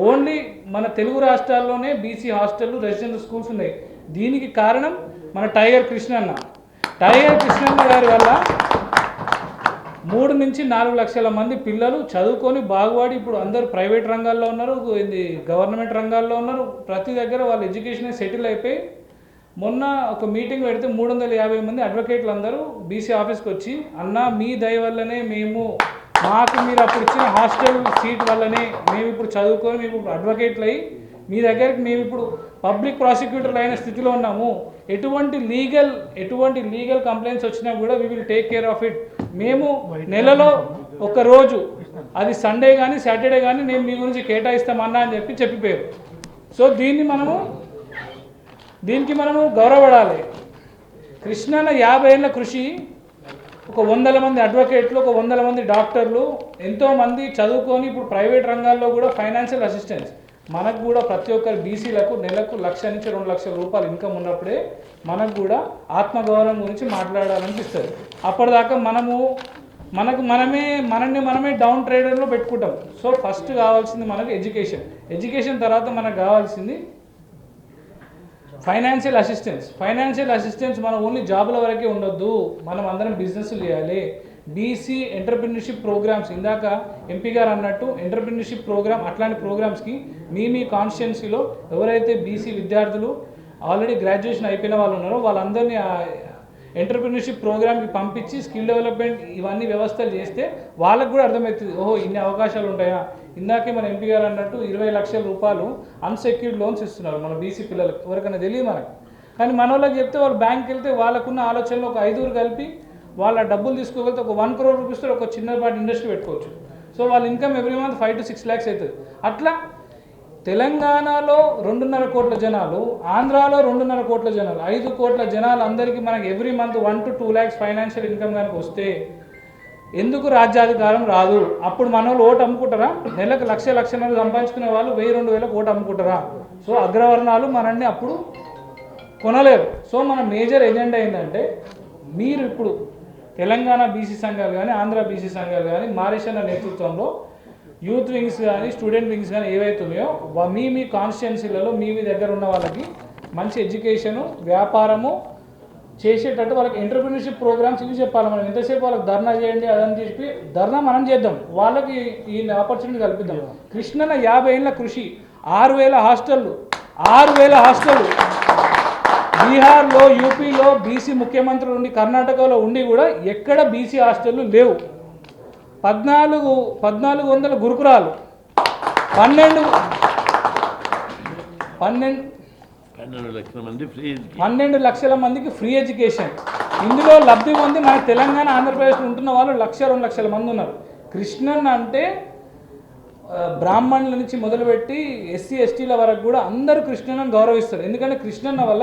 Speaker 3: ఓన్లీ మన తెలుగు రాష్ట్రాల్లోనే బీసీ హాస్టళ్ళు రెసిడెన్షియల్ స్కూల్స్ ఉన్నాయి. దీనికి కారణం మన టైగర్ కృష్ణన్న గారి వల్ల 3 నుంచి 4 లక్షల మంది పిల్లలు చదువుకొని బాగుపడి ఇప్పుడు అందరూ ప్రైవేట్ రంగాల్లో ఉన్నారు, గవర్నమెంట్ రంగాల్లో ఉన్నారు. ప్రతి దగ్గర వాళ్ళ ఎడ్యుకేషన్ సెటిల్ అయిపోయి మొన్న ఒక మీటింగ్ పెడితే 350 మంది అడ్వకేట్లు అందరూ బీసీ ఆఫీస్కి వచ్చి, అన్న మీ దయ వల్లనే మాకు మీరు అప్పుడు ఇచ్చిన హాస్టల్ సీట్ వల్లనే మేము ఇప్పుడు చదువుకొని మేము ఇప్పుడు అడ్వకేట్లు అయ్యి మీ దగ్గరికి మేము ఇప్పుడు పబ్లిక్ ప్రాసిక్యూటర్లు అయిన స్థితిలో ఉన్నాము. ఎటువంటి లీగల్ కంప్లైంట్స్ వచ్చినా కూడా we will take care of it. మేము నెలలో ఒక రోజు, అది సండే కానీ సాటర్డే కానీ నేను మీ గురించి కేటాయిస్తామన్నా అని చెప్పిపోయారు. సో దీనికి మనము గౌరవపడాలి. కృష్ణన్న 50 ఏళ్ళ కృషి, ఒక 100 మంది అడ్వకేట్లు, ఒక 100 మంది డాక్టర్లు, ఎంతోమంది చదువుకొని ఇప్పుడు ప్రైవేట్ రంగాల్లో కూడా ఫైనాన్షియల్ అసిస్టెన్స్. మనకు కూడా ప్రతి ఒక్కరి బీసీలకు నెలకు 1,00,000 నుంచి 2 లక్షల రూపాయలు ఇన్కమ్ ఉన్నప్పుడే మనకు కూడా ఆత్మగౌరవం గురించి మాట్లాడాలనిపిస్తుంది. అప్పటిదాకా మనల్ని మనమే డౌన్ ట్రేడర్లో పెట్టుకుంటాం. సో ఫస్ట్ కావాల్సింది మనకు ఎడ్యుకేషన్ తర్వాత మనకు కావాల్సింది ఫైనాన్షియల్ అసిస్టెన్స్. మనం ఓన్లీ జాబుల వరకే ఉండొద్దు, మనం అందరం బిజినెస్లు చేయాలి. బీసీ ఎంటర్ప్రినర్షిప్ ప్రోగ్రామ్స్, ఇందాక ఎంపీ గారు అన్నట్టు ఎంటర్ప్రినర్షిప్ ప్రోగ్రామ్, అట్లాంటి ప్రోగ్రామ్స్కి మీ కాన్స్టిట్యున్సీలో ఎవరైతే బీసీ విద్యార్థులు ఆల్రెడీ గ్రాడ్యుయేషన్ అయిపోయిన వాళ్ళు ఉన్నారో వాళ్ళందరినీ ఆ ఎంటర్ప్రినర్షిప్ ప్రోగ్రామ్కి పంపించి స్కిల్ డెవలప్మెంట్ ఇవన్నీ వ్యవస్థలు చేస్తే వాళ్ళకు కూడా అర్థమవుతుంది, ఓహో ఇన్ని అవకాశాలు ఉంటాయా. ఇందాకే మన ఎంపీ గారు అన్నట్టు 20 లక్షల రూపాయలు అన్సెక్యూర్డ్ లోన్స్ ఇస్తున్నారు మన బీసీ పిల్లలకు. ఎవరికైనా తెలియదు మనకు, కానీ మన వాళ్ళకి చెప్తే వాళ్ళు బ్యాంక్కి వెళ్తే వాళ్ళకున్న ఆలోచనలో ఒక 5 కలిపి వాళ్ళ డబ్బులు తీసుకోగలిగితే ఒక 1 crore రూపీస్తో ఒక చిన్నపాటి ఇండస్ట్రీ పెట్టుకోవచ్చు. సో వాళ్ళ income every month 5 to 6 lakhs అవుతుంది. అట్లా తెలంగాణలో 2.5 కోట్ల జనాలు, ఆంధ్రాలో 2.5 కోట్ల జనాలు, 5 కోట్ల జనాలు అందరికీ మనకి every month 1 to 2 lakhs financial income కనుక వస్తే ఎందుకు రాజ్యాధికారం రాదు? అప్పుడు మన వాళ్ళు ఓటు అమ్ముకుంటారా? నెలకు 1,00,000 సంపాదించుకునే వాళ్ళు 1,000-2,000 ఓటు అమ్ముకుంటారా? సో అగ్రవర్ణాలు మనల్ని అప్పుడు కొనలేరు. సో మన మేజర్ ఎజెండా ఏంటంటే, మీరు ఇప్పుడు తెలంగాణ బీసీ సంఘాలు కానీ ఆంధ్ర బీసీ సంఘాలు కానీ మారేషన్న నేతృత్వంలో యూత్ వింగ్స్ కానీ స్టూడెంట్ వింగ్స్ కానీ ఏవైతున్నాయో మీ కాన్స్టిట్యున్సీలలో మీ దగ్గర ఉన్న వాళ్ళకి మంచి ఎడ్యుకేషను, వ్యాపారము చేసేటట్టు వాళ్ళకి ఎంటర్ప్రినర్షిప్ ప్రోగ్రామ్స్ ఇవి చెప్పాలి. మనం ఎంతసేపు వాళ్ళకి ధర్నా చేయండి అదని చెప్పి ధర్నా మనం చేద్దాం, వాళ్ళకి ఈ ఆపర్చునిటీ కల్పిద్దాం. కృష్ణన్న 50 ఏళ్ళ కృషి, 6,000 హాస్టళ్ళు, బీహార్లో, యూపీలో బీసీ ముఖ్యమంత్రులు ఉండి, కర్ణాటకలో ఉండి కూడా ఎక్కడ బీసీ హాస్టళ్ళు లేవు. 1,400 గురుకులాలు, 12 లక్షల మందికి ఫ్రీ ఎడ్యుకేషన్. ఇందులో లబ్ధి పొంది మన తెలంగాణ ఆంధ్రప్రదేశ్లో ఉంటున్న వాళ్ళు 1,00,000-2 లక్షల మంది ఉన్నారు. కృష్ణన్న అంటే బ్రాహ్మణుల నుంచి మొదలుపెట్టి ఎస్సీ ఎస్టీల వరకు కూడా అందరూ కృష్ణన్నను గౌరవిస్తారు. ఎందుకంటే కృష్ణన్న వల్ల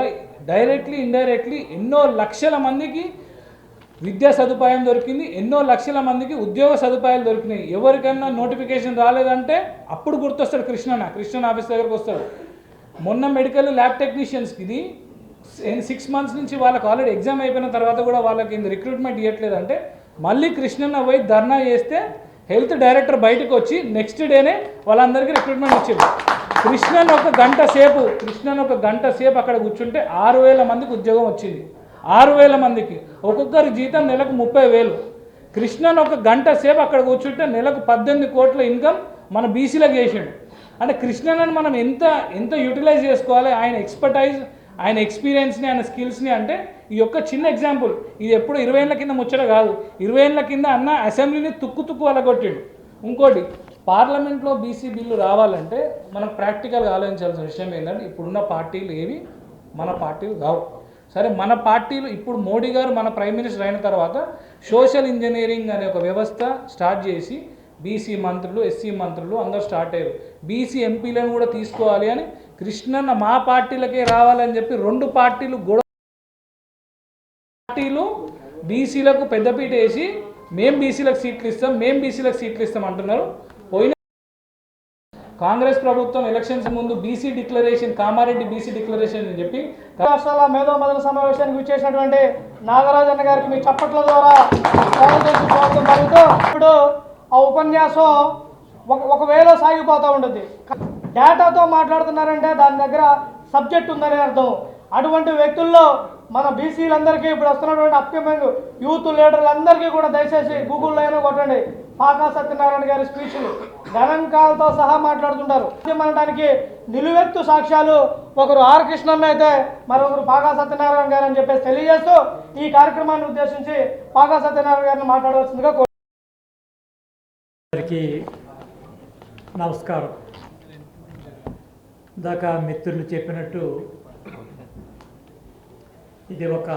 Speaker 3: డైరెక్ట్లీ ఇండైరెక్ట్లీ ఎన్నో లక్షల మందికి విద్యా సదుపాయం దొరికింది, ఎన్నో లక్షల మందికి ఉద్యోగ సదుపాయాలు దొరికినాయి. ఎవరికైనా నోటిఫికేషన్ రాలేదంటే అప్పుడు గుర్తొస్తాడు కృష్ణన్న ఆఫీస్ దగ్గరకు వస్తాడు. మొన్న మెడికల్ ల్యాబ్ టెక్నీషియన్స్కి ఇది 6 months నుంచి వాళ్ళకి ఆల్రెడీ ఎగ్జామ్ అయిపోయిన తర్వాత కూడా వాళ్ళకి రిక్రూట్మెంట్ ఇవ్వట్లేదంటే మళ్ళీ కృష్ణన్న పోయి ధర్నా చేస్తే హెల్త్ డైరెక్టర్ బయటకు వచ్చి నెక్స్ట్ డేనే వాళ్ళందరికీ రిక్రూట్మెంట్ ఇచ్చారు. కృష్ణన్న ఒక గంట సేపు అక్కడ కూర్చుంటే 6,000 మందికి ఉద్యోగం వచ్చింది. 6,000 మందికి ఒక్కొక్కరి జీతం నెలకు 30,000. కృష్ణన్న ఒక గంట సేపు అక్కడ కూర్చుంటే నెలకు 18 కోట్ల ఇన్కమ్ మన బీసీలకు చేసిండు. అంటే కృష్ణన్నని మనం ఎంత యూటిలైజ్ చేసుకోవాలి, ఆయన ఎక్స్పర్టైజ్, ఆయన ఎక్స్పీరియన్స్ని, ఆయన స్కిల్స్ని. అంటే ఈ యొక్క చిన్న ఎగ్జాంపుల్, ఇది ఎప్పుడు 20 ఏళ్ళ కింద ముచ్చట కాదు. 20 ఏళ్ళ కింద అన్న అసెంబ్లీని తుక్కు వలగొట్టిండు. ఇంకోటి పార్లమెంట్లో బీసీ బిల్లు రావాలంటే మనం ప్రాక్టికల్గా ఆలోచించాల్సిన విషయం ఏంటంటే ఇప్పుడున్న పార్టీలు ఏవి మన పార్టీలు కావు. సరే, మన పార్టీలు ఇప్పుడు మోడీ గారు మన ప్రైమ్ మినిస్టర్ అయిన తర్వాత సోషల్ ఇంజనీరింగ్ అనే ఒక వ్యవస్థ స్టార్ట్ చేసి బీసీ మంత్రులు, ఎస్సీ మంత్రులు అందరూ స్టార్ట్ అయ్యారు. బీసీ ఎంపీలను కూడా తీసుకోవాలి అని కృష్ణన్న మా పార్టీలకే రావాలని చెప్పి 2 పార్టీలు బీసీలకు పెద్దపీట వేసి మేం బీసీలకు సీట్లు ఇస్తాం అంటున్నారు. పోయిన కాంగ్రెస్ ప్రభుత్వం ఎలక్షన్స్ ముందు BC declaration, Kamareddy BC declaration అని చెప్పి
Speaker 2: రాష్ట్రాల మేధో మదన సమావేశానికి విచ్చేసినటువంటి నాగరాజు అన్న గారికి మీ చప్పట్ల ద్వారా స్వాగతం పలుకుతూ ఇప్పుడు ఆ ఉపన్యాసం ఒక వేలో సాగిపోతూ ఉంటుంది. డేటాతో మాట్లాడుతున్నారంటే దాని దగ్గర సబ్జెక్ట్ ఉందని అర్థం. అటువంటి వ్యక్తుల్లో మన బీసీలందరికీ ఇప్పుడు వస్తున్నటువంటి అప్కమింగ్ యూత్ లీడర్లందరికీ కూడా దయచేసి గూగుల్లో అయినా కొట్టండి. పాకా సత్యనారాయణ గారి స్పీచ్లు గణాంకాలతో సహా మాట్లాడుతుంటారు. అనడానికి నిలువెత్తు సాక్ష్యాలు ఒకరు ఆర్ కృష్ణన్న అయితే మరొకరు పాకా సత్యనారాయణ గారు అని చెప్పేసి తెలియజేస్తూ ఈ కార్యక్రమాన్ని ఉద్దేశించి పాకా సత్యనారాయణ గారిని మాట్లాడవలసిందిగా
Speaker 4: అందరికీ నమస్కారం. దాకా మిత్రులు చెప్పినట్టు ఇది ఒక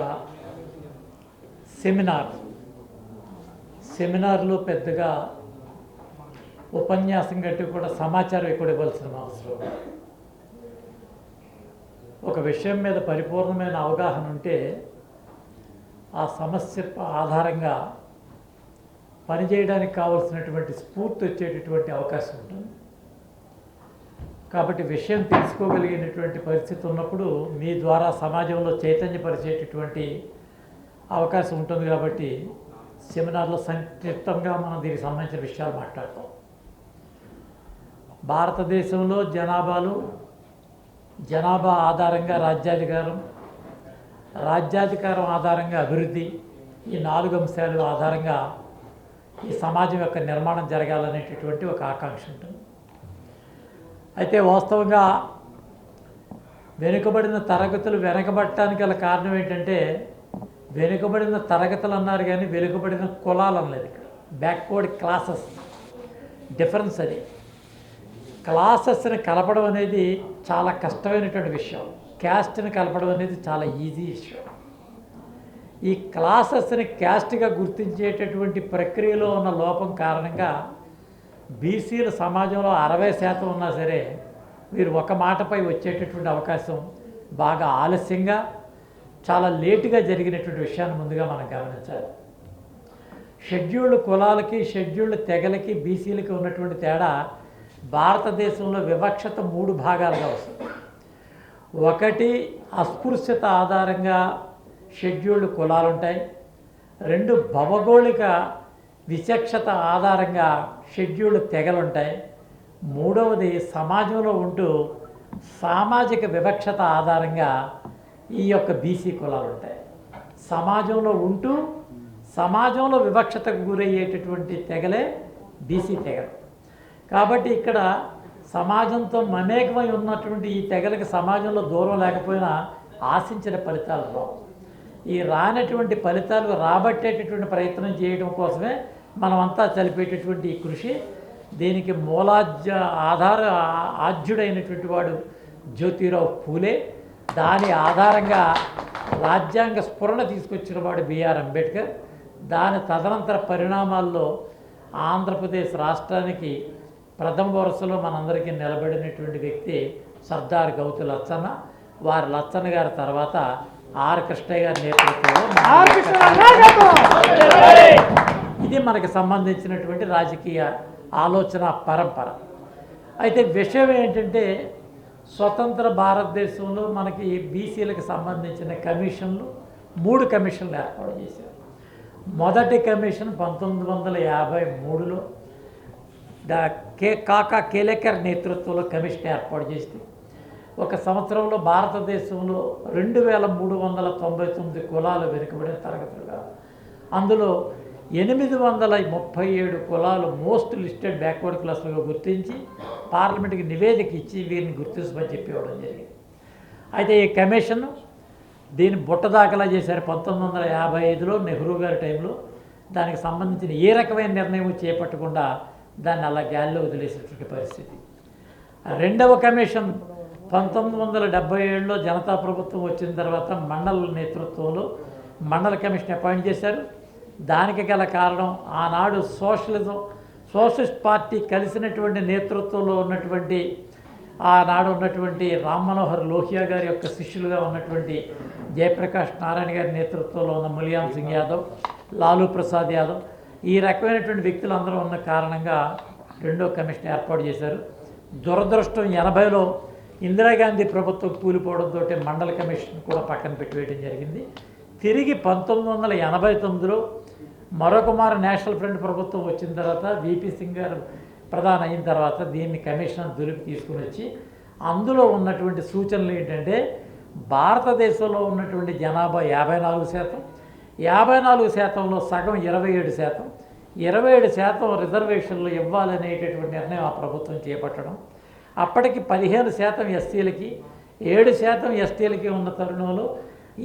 Speaker 4: సెమినార్లో పెద్దగా ఉపన్యాసం గట్టి కూడా సమాచారం ఎక్కువ ఇవ్వాల్సిన అవసరం. ఒక విషయం మీద పరిపూర్ణమైన అవగాహన ఉంటే ఆ సమస్య ఆధారంగా పనిచేయడానికి కావలసినటువంటి స్ఫూర్తి వచ్చేటటువంటి అవకాశం ఉంటుంది. కాబట్టి విషయం తెలుసుకోగలిగినటువంటి పరిస్థితి ఉన్నప్పుడు మీ ద్వారా సమాజంలో చైతన్యపరిచేటటువంటి అవకాశం ఉంటుంది. కాబట్టి సెమినార్లో సంక్షిప్తంగా మనం దీనికి సంబంధించిన విషయాలు మాట్లాడతాం. భారతదేశంలో జనాభా ఆధారంగా రాజ్యాధికారం ఆధారంగా అభివృద్ధి, ఈ 4 అంశాలు ఆధారంగా ఈ సమాజం యొక్క నిర్మాణం జరగాలనేటటువంటి ఒక ఆకాంక్ష ఉంటుంది. అయితే వాస్తవంగా వెనుకబడిన తరగతులు వెనకబడటానికి గల కారణం ఏంటంటే వెనుకబడిన తరగతులు అన్నారు కానీ వెనుకబడిన కులాలు అనలేదు. ఇక్కడ బ్యాక్వర్డ్ క్లాసెస్ డిఫరెన్స్. అది క్లాసెస్ని కలపడం అనేది చాలా కష్టమైనటువంటి విషయం. క్యాస్ట్ని కలపడం అనేది చాలా ఈజీ విషయం. ఈ క్లాసెస్ని క్యాస్ట్గా గుర్తించేటటువంటి ప్రక్రియలో ఉన్న లోపం కారణంగా బీసీల సమాజంలో 60% ఉన్నా సరే వీరు ఒక మాటపై వచ్చేటటువంటి అవకాశం బాగా ఆలస్యంగా, చాలా లేటుగా జరిగినటువంటి విషయాన్ని ముందుగా మనం గమనించాలి. షెడ్యూల్డ్ కులాలకి, షెడ్యూల్డ్ తెగలకి, బీసీలకి ఉన్నటువంటి తేడా భారతదేశంలో వివక్షత 3 భాగాలుగా వస్తుంది. ఒకటి, అస్పృశ్యత ఆధారంగా షెడ్యూల్డ్ కులాలు ఉంటాయి. 2, భౌగోళిక విచక్షత ఆధారంగా షెడ్యూల్డ్ తెగలుంటాయి. 3వది, సమాజంలో ఉంటూ సామాజిక వివక్షత ఆధారంగా ఈ యొక్క బీసీ కులాలు ఉంటాయి. సమాజంలో ఉంటూ సమాజంలో వివక్షతకు గురయ్యేటటువంటి తెగలే బీసీ తెగలు. కాబట్టి ఇక్కడ సమాజంతో మమేకమై ఉన్నటువంటి ఈ తెగలకి సమాజంలో దూరం లేకపోయినా ఆశించిన ఫలితాలు రావు. ఈ రానటువంటి ఫలితాలు రాబట్టేటటువంటి ప్రయత్నం చేయడం కోసమే మనమంతా చలిపేటటువంటి ఈ కృషి. దీనికి ఆద్యుడైనటువంటి వాడు జ్యోతిరావు పూలే. దాని ఆధారంగా రాజ్యాంగ స్ఫురణ తీసుకొచ్చిన వాడు బిఆర్ అంబేద్కర్. దాని తదనంతర పరిణామాల్లో ఆంధ్రప్రదేశ్ రాష్ట్రానికి ప్రథమ వరుసలో మనందరికీ నిలబడినటువంటి వ్యక్తి సర్దార్ గౌతు లచ్చన్న. వారి లచ్చన్న గారి తర్వాత ఆర్ కృష్ణయ్య గారి నేతృత్వంలో ఇది మనకి సంబంధించినటువంటి రాజకీయ ఆలోచన పరంపర. అయితే విషయం ఏంటంటే స్వతంత్ర భారతదేశంలో మనకి బీసీలకు సంబంధించిన కమిషన్లు 3 కమిషన్లు ఏర్పాటు చేశారు. మొదటి కమిషన్ 1953లో కాకా కేలేకర్ నేతృత్వంలో కమిషన్ ఏర్పాటు చేసి 1 సంవత్సరంలో భారతదేశంలో 2399 కులాలు వెనుకబడిన తరగతులుగా, అందులో 837 కులాలు మోస్ట్ లిస్టెడ్ బ్యాక్వర్డ్ క్లాసులుగా గుర్తించి పార్లమెంట్కి నివేదిక ఇచ్చి వీరిని గుర్తించమని చెప్పి ఇవ్వడం జరిగింది. అయితే ఈ కమిషన్ దీన్ని బుట్ట దాఖలా చేశారు 1955లో నెహ్రూ గారి టైంలో. దానికి సంబంధించిన ఏ రకమైన నిర్ణయం చేపట్టకుండా దాన్ని అలా గాల్లో వదిలేసేటువంటి పరిస్థితి. రెండవ కమిషన్ 1977లో జనతా ప్రభుత్వం వచ్చిన తర్వాత మండల నేతృత్వంలో మండల కమిషన్ అపాయింట్ చేశారు. దానికి గల కారణం ఆనాడు సోషలిస్ట్ పార్టీ కలిసినటువంటి నేతృత్వంలో ఉన్నటువంటి ఆనాడు ఉన్నటువంటి రామ్ మనోహర్ లోహియా గారి యొక్క శిష్యులుగా ఉన్నటువంటి జయప్రకాష్ నారాయణ గారి నేతృత్వంలో ఉన్న ములాయం సింగ్ యాదవ్, లాలూ ప్రసాద్ యాదవ్, ఈ రకమైనటువంటి వ్యక్తులందరూ ఉన్న కారణంగా రెండో కమిషన్ ఏర్పాటు చేశారు. దురదృష్టం 80లో ఇందిరాగాంధీ ప్రభుత్వం కూలిపోవడంతో మండల కమిషన్ కూడా పక్కన పెట్టివేయడం జరిగింది. తిరిగి 1989లో మరొకమారు నేషనల్ ఫ్రంట్ ప్రభుత్వం వచ్చిన తర్వాత విపి సింగ్ గారు ప్రధాని అయిన తర్వాత దీన్ని కమిషన్ దులిపి తీసుకుని వచ్చి అందులో ఉన్నటువంటి సూచనలు ఏంటంటే భారతదేశంలో ఉన్నటువంటి జనాభా 54%, 54%లో సగం 27%, 27% రిజర్వేషన్లు ఇవ్వాలనేటటువంటి నిర్ణయం ఆ ప్రభుత్వం చేపట్టడం, అప్పటికి 15% ఎస్సీలకి 7% ఎస్టీలకి ఉన్న తరుణంలో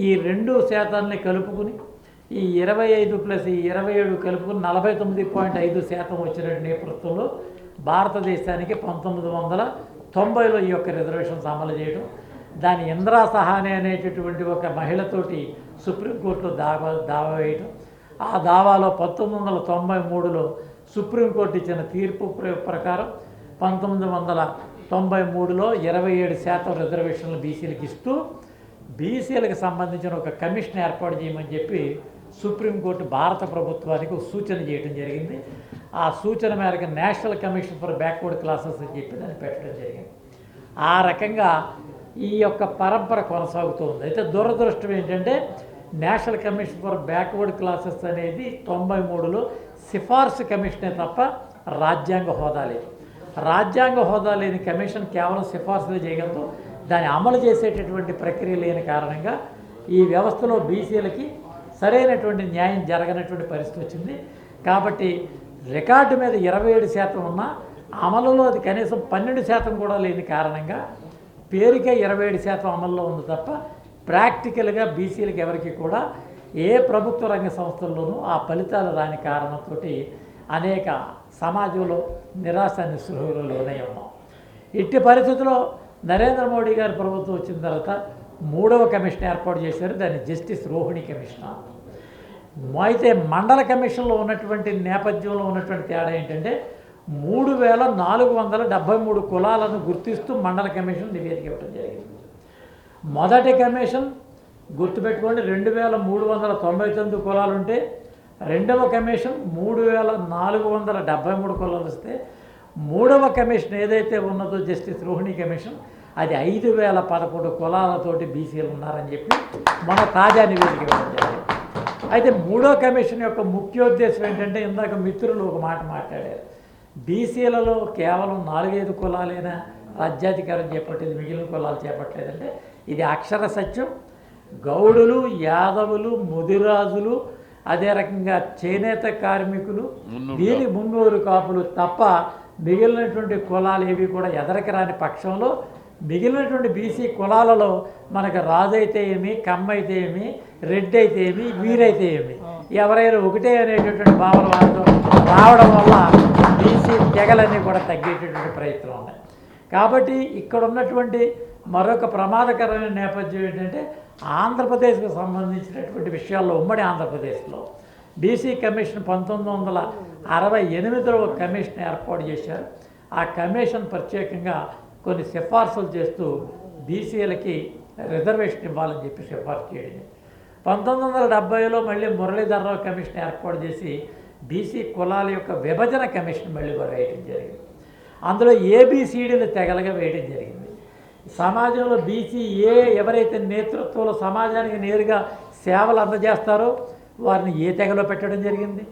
Speaker 4: ఈ 2% కలుపుకుని ఈ 25 ప్లస్ ఈ 27 కలుపుకుని 49.5% వచ్చిన నేపథ్యంలో భారతదేశానికి 1990లో ఈ యొక్క రిజర్వేషన్స్ అమలు చేయడం, దాని ఇందిరా సహాని అనేటటువంటి ఒక మహిళతోటి సుప్రీంకోర్టులో దావా వేయడం, ఆ దావాలో 1993లో సుప్రీంకోర్టు ఇచ్చిన తీర్పు ప్రకారం 1993లో 27% రిజర్వేషన్లు బీసీలకు ఇస్తూ బీసీలకు సంబంధించిన ఒక కమిషన్ ఏర్పాటు చేయమని చెప్పి సుప్రీంకోర్టు భారత ప్రభుత్వానికి ఒక సూచన చేయడం జరిగింది. ఆ సూచన మేరకు national commission for backward classes అని చెప్పి దాన్ని పెట్టడం జరిగింది. ఆ రకంగా ఈ యొక్క పరంపర కొనసాగుతూ ఉంది. అయితే దురదృష్టం ఏంటంటే national commission for backward classes అనేది 93లో సిఫార్సు కమిషనే తప్ప రాజ్యాంగ హోదా లేదు. రాజ్యాంగ హోదా లేని కమిషన్ కేవలం సిఫార్సులు చేయగలదు, దాన్ని అమలు చేసేటటువంటి ప్రక్రియ లేని కారణంగా ఈ వ్యవస్థలో బీసీలకి సరైనటువంటి న్యాయం జరగనటువంటి పరిస్థితి వచ్చింది. కాబట్టి రికార్డు మీద 27% ఉన్నా అమలులో అది కనీసం 12% కూడా లేని కారణంగా పేరుకే 27% అమల్లో ఉంది తప్ప ప్రాక్టికల్గా బీసీలకు ఎవరికి కూడా ఏ ప్రభుత్వ రంగ సంస్థల్లోనూ ఆ ఫలితాలు రాని కారణంతో అనేక సమాజంలో నిరాశ నిస్పృహలో లోనై ఉన్నాం. ఇట్టి పరిస్థితుల్లో నరేంద్ర మోడీ గారి ప్రభుత్వం వచ్చిన తర్వాత 3వ కమిషన్ ఏర్పాటు చేశారు. దాన్ని జస్టిస్ రోహిణి కమిషన్. అయితే మండల కమిషన్లో ఉన్నటువంటి నేపథ్యంలో ఉన్నటువంటి తేడా ఏంటంటే 3473 కులాలను గుర్తిస్తూ మండల కమిషన్ నివేదిక ఇవ్వడం జరిగింది. మొదటి కమిషన్ గుర్తుపెట్టుకోండి 2399 కులాలు ఉంటే, రెండవ కమిషన్ 3473 కులాలు వస్తే, మూడవ కమిషన్ ఏదైతే ఉన్నదో జస్టిస్ రోహిణి కమిషన్ అది 5011 కులాలతోటి బీసీలు ఉన్నారని చెప్పి మన తాజా నివేదిక ఇవ్వడం జరిగింది. అయితే మూడో కమిషన్ యొక్క ముఖ్యోద్దేశం ఏంటంటే ఇందాక మిత్రులు ఒక మాట మాట్లాడారు, బీసీలలో కేవలం 4-5 కులాలైనా రాజ్యాధికారం చేపట్టేది, మిగిలిన కులాలు చేపట్టలేదంటే ఇది అక్షర సత్యం. గౌడులు, యాదవులు, ముదిరాజులు, అదే రకంగా చేనేత కార్మికులు, దీని మున్నూరు కాపులు తప్ప మిగిలినటువంటి కులాలు ఏవి కూడా ఎదరికి రాని పక్షంలో మిగిలినటువంటి బీసీ కులాలలో మనకు రాజు అయితే ఏమి, కమ్మ అయితే ఏమి, రెడ్డి అయితే ఏమి, వీరైతే ఏమి, ఎవరైనా ఒకటే అనేటటువంటి భావన వాళ్ళతో రావడం వల్ల బీసీ తెగలన్నీ కూడా తగ్గేటటువంటి ప్రయత్నం ఉన్నాయి. కాబట్టి ఇక్కడ ఉన్నటువంటి మరొక ప్రమాదకరమైన నేపథ్యం ఏంటంటే ఆంధ్రప్రదేశ్కు సంబంధించినటువంటి విషయాల్లో ఉమ్మడి ఆంధ్రప్రదేశ్లో బీసీ కమిషన్ 1968లో ఒక కమిషన్ ఏర్పాటు చేశారు. ఆ కమిషన్ ప్రత్యేకంగా కొన్ని సిఫార్సులు చేస్తూ బీసీలకి రిజర్వేషన్ ఇవ్వాలని చెప్పి సిఫార్సు చేయడం. 1970లో మళ్ళీ మురళీధరరావు కమిషన్ ఏర్పాటు చేసి బీసీ కులాల యొక్క విభజన కమిషన్ మళ్ళీ వేయడం జరిగింది. అందులో ఏబిసిడీలు తెగలుగా వేయడం జరిగింది. సమాజంలో బీసీ ఎవరైతే నేతృత్వంలో సమాజానికి నేరుగా సేవలు అందజేస్తారో వారిని ఏ తెగలో పెట్టడం జరిగింది.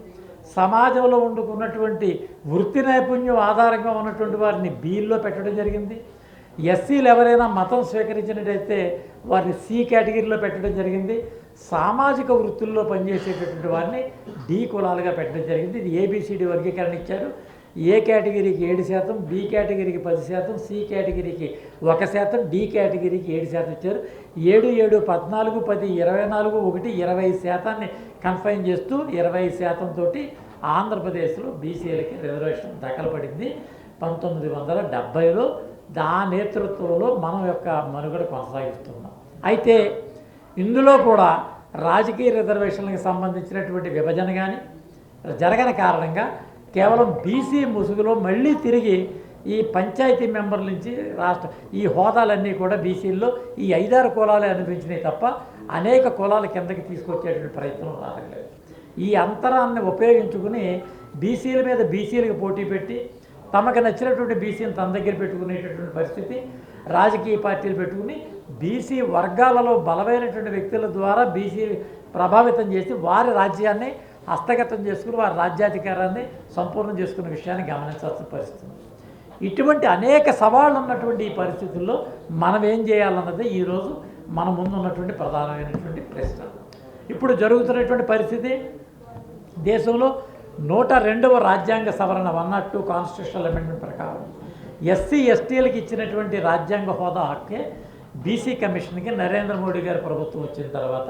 Speaker 4: సమాజంలో ఉండుకున్నటువంటి వృత్తి నైపుణ్యం ఆధారంగా ఉన్నటువంటి వారిని బీల్లో పెట్టడం జరిగింది. ఎస్సీలు ఎవరైనా మతం స్వీకరించినట్టయితే వారిని సి కేటగిరీలో పెట్టడం జరిగింది. సామాజిక వృత్తుల్లో పనిచేసేటటువంటి వారిని డి కులాలుగా పెట్టడం జరిగింది. ఇది ఏబిసిడి వర్గీకరణ ఇచ్చారు. ఏ కేటగిరీకి 7%, బి కేటగిరీకి 10%, సి కేటగిరీకి 1%, డి కేటగిరీకి 7% ఇచ్చారు. 7, 7, 14, 10, 24, 1, 20% కన్ఫైన్ చేస్తూ 20% తోటి ఆంధ్రప్రదేశ్లో బీసీలకి రిజర్వేషన్ దఖలుపడింది 1970లో. దా నేతృత్వంలో మనం యొక్క మనుగడ కొనసాగిస్తున్నాం. అయితే ఇందులో కూడా రాజకీయ రిజర్వేషన్లకు సంబంధించినటువంటి విభజన కానీ జరగని కారణంగా కేవలం బీసీ ముసుగులో మళ్ళీ తిరిగి ఈ పంచాయతీ మెంబర్ల నుంచి ఈ హోదాలన్నీ కూడా బీసీల్లో ఈ 5-6 కులాలే అనిపించినాయి తప్ప అనేక కులాల కిందకి తీసుకొచ్చేటువంటి ప్రయత్నం రాలేదు. ఈ అంతరాన్ని ఉపయోగించుకుని బీసీల మీద బీసీలకు పోటీ పెట్టి తమకు నచ్చినటువంటి బీసీని తన దగ్గర పెట్టుకునేటటువంటి పరిస్థితి, రాజకీయ పార్టీలు పెట్టుకుని బీసీ వర్గాలలో బలమైనటువంటి వ్యక్తుల ద్వారా బీసీ ప్రభావితం చేసి వారి రాజ్యాన్ని హస్తగతం చేసుకుని వారి రాజ్యాధికారాన్ని సంపూర్ణం చేసుకునే విషయాన్ని గమనించాల్సిన పరిస్థితి. ఇటువంటి అనేక సవాళ్ళు ఉన్నటువంటి ఈ పరిస్థితుల్లో మనం ఏం చేయాలన్నది ఈరోజు మన ముందు ఉన్నటువంటి ప్రధానమైనటువంటి ప్రశ్న. ఇప్పుడు జరుగుతున్నటువంటి పరిస్థితి, దేశంలో 102వ రాజ్యాంగ సవరణ 102 కాన్స్టిట్యూషనల్ అమెండ్మెంట్ ప్రకారం ఎస్సీ ఎస్టీలకు ఇచ్చినటువంటి రాజ్యాంగ హోదా హక్కే బీసీ కమిషన్కి నరేంద్ర మోడీ గారి ప్రభుత్వం వచ్చిన తర్వాత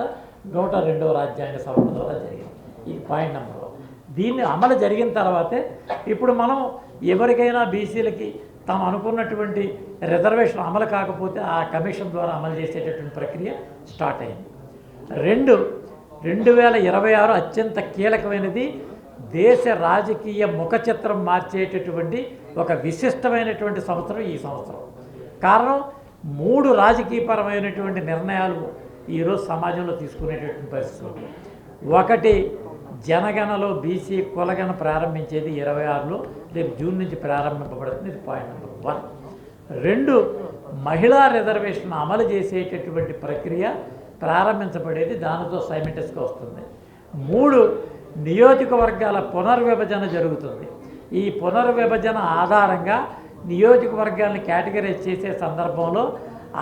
Speaker 4: 102వ రాజ్యాంగ సవరణ ద్వారా జరిగింది. ఇది పాయింట్ నెంబర్ 1. దీన్ని అమలు జరిగిన తర్వాతే ఇప్పుడు మనం ఎవరికైనా బీసీలకి తాము అనుకున్నటువంటి రిజర్వేషన్ అమలు కాకపోతే ఆ కమిషన్ ద్వారా అమలు చేసేటటువంటి ప్రక్రియ స్టార్ట్ అయింది. 2026 అత్యంత కీలకమైనది, దేశ రాజకీయ ముఖ చిత్రం మార్చేటటువంటి ఒక విశిష్టమైనటువంటి సంవత్సరం ఈ సంవత్సరం. కారణం 3 రాజకీయపరమైనటువంటి నిర్ణయాలు ఈరోజు సమాజంలో తీసుకునేటటువంటి పరిస్థితులు. ఒకటి, జనగణలో బీసీ కులగణ ప్రారంభించేది 26లో, రేపు జూన్ నుంచి ప్రారంభింపబడుతుంది. ఇది పాయింట్ నెంబర్ 1. 2, మహిళా రిజర్వేషన్ అమలు చేసేటటువంటి ప్రక్రియ ప్రారంభించబడేది దానితో సైమిల్టేనియస్గా వస్తుంది. 3, నియోజకవర్గాల పునర్విభజన జరుగుతుంది. ఈ పునర్విభజన ఆధారంగా నియోజకవర్గాలను కేటగరైజ్ చేసే సందర్భంలో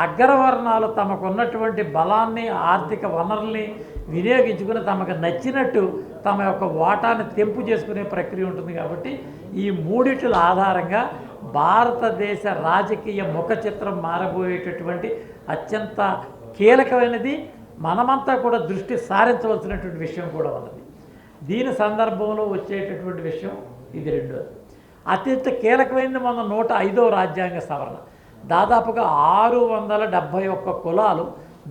Speaker 4: అగ్రవర్ణాలు తమకున్నటువంటి బలాన్ని, ఆర్థిక వనరుల్ని వినియోగించుకుని తమకు నచ్చినట్టు తమ యొక్క వాటాను తెంపు చేసుకునే ప్రక్రియ ఉంటుంది. కాబట్టి ఈ మూడిటిల ఆధారంగా భారతదేశ రాజకీయ ముఖ చిత్రం మారబోయేటటువంటి అత్యంత కీలకమైనది, మనమంతా కూడా దృష్టి సారించవలసినటువంటి విషయం కూడా ఉన్నది. దీని సందర్భంలో వచ్చేటటువంటి విషయం ఇది. 2, అత్యంత కీలకమైనది మన 105వ రాజ్యాంగ సవరణ. దాదాపుగా 671 కులాలు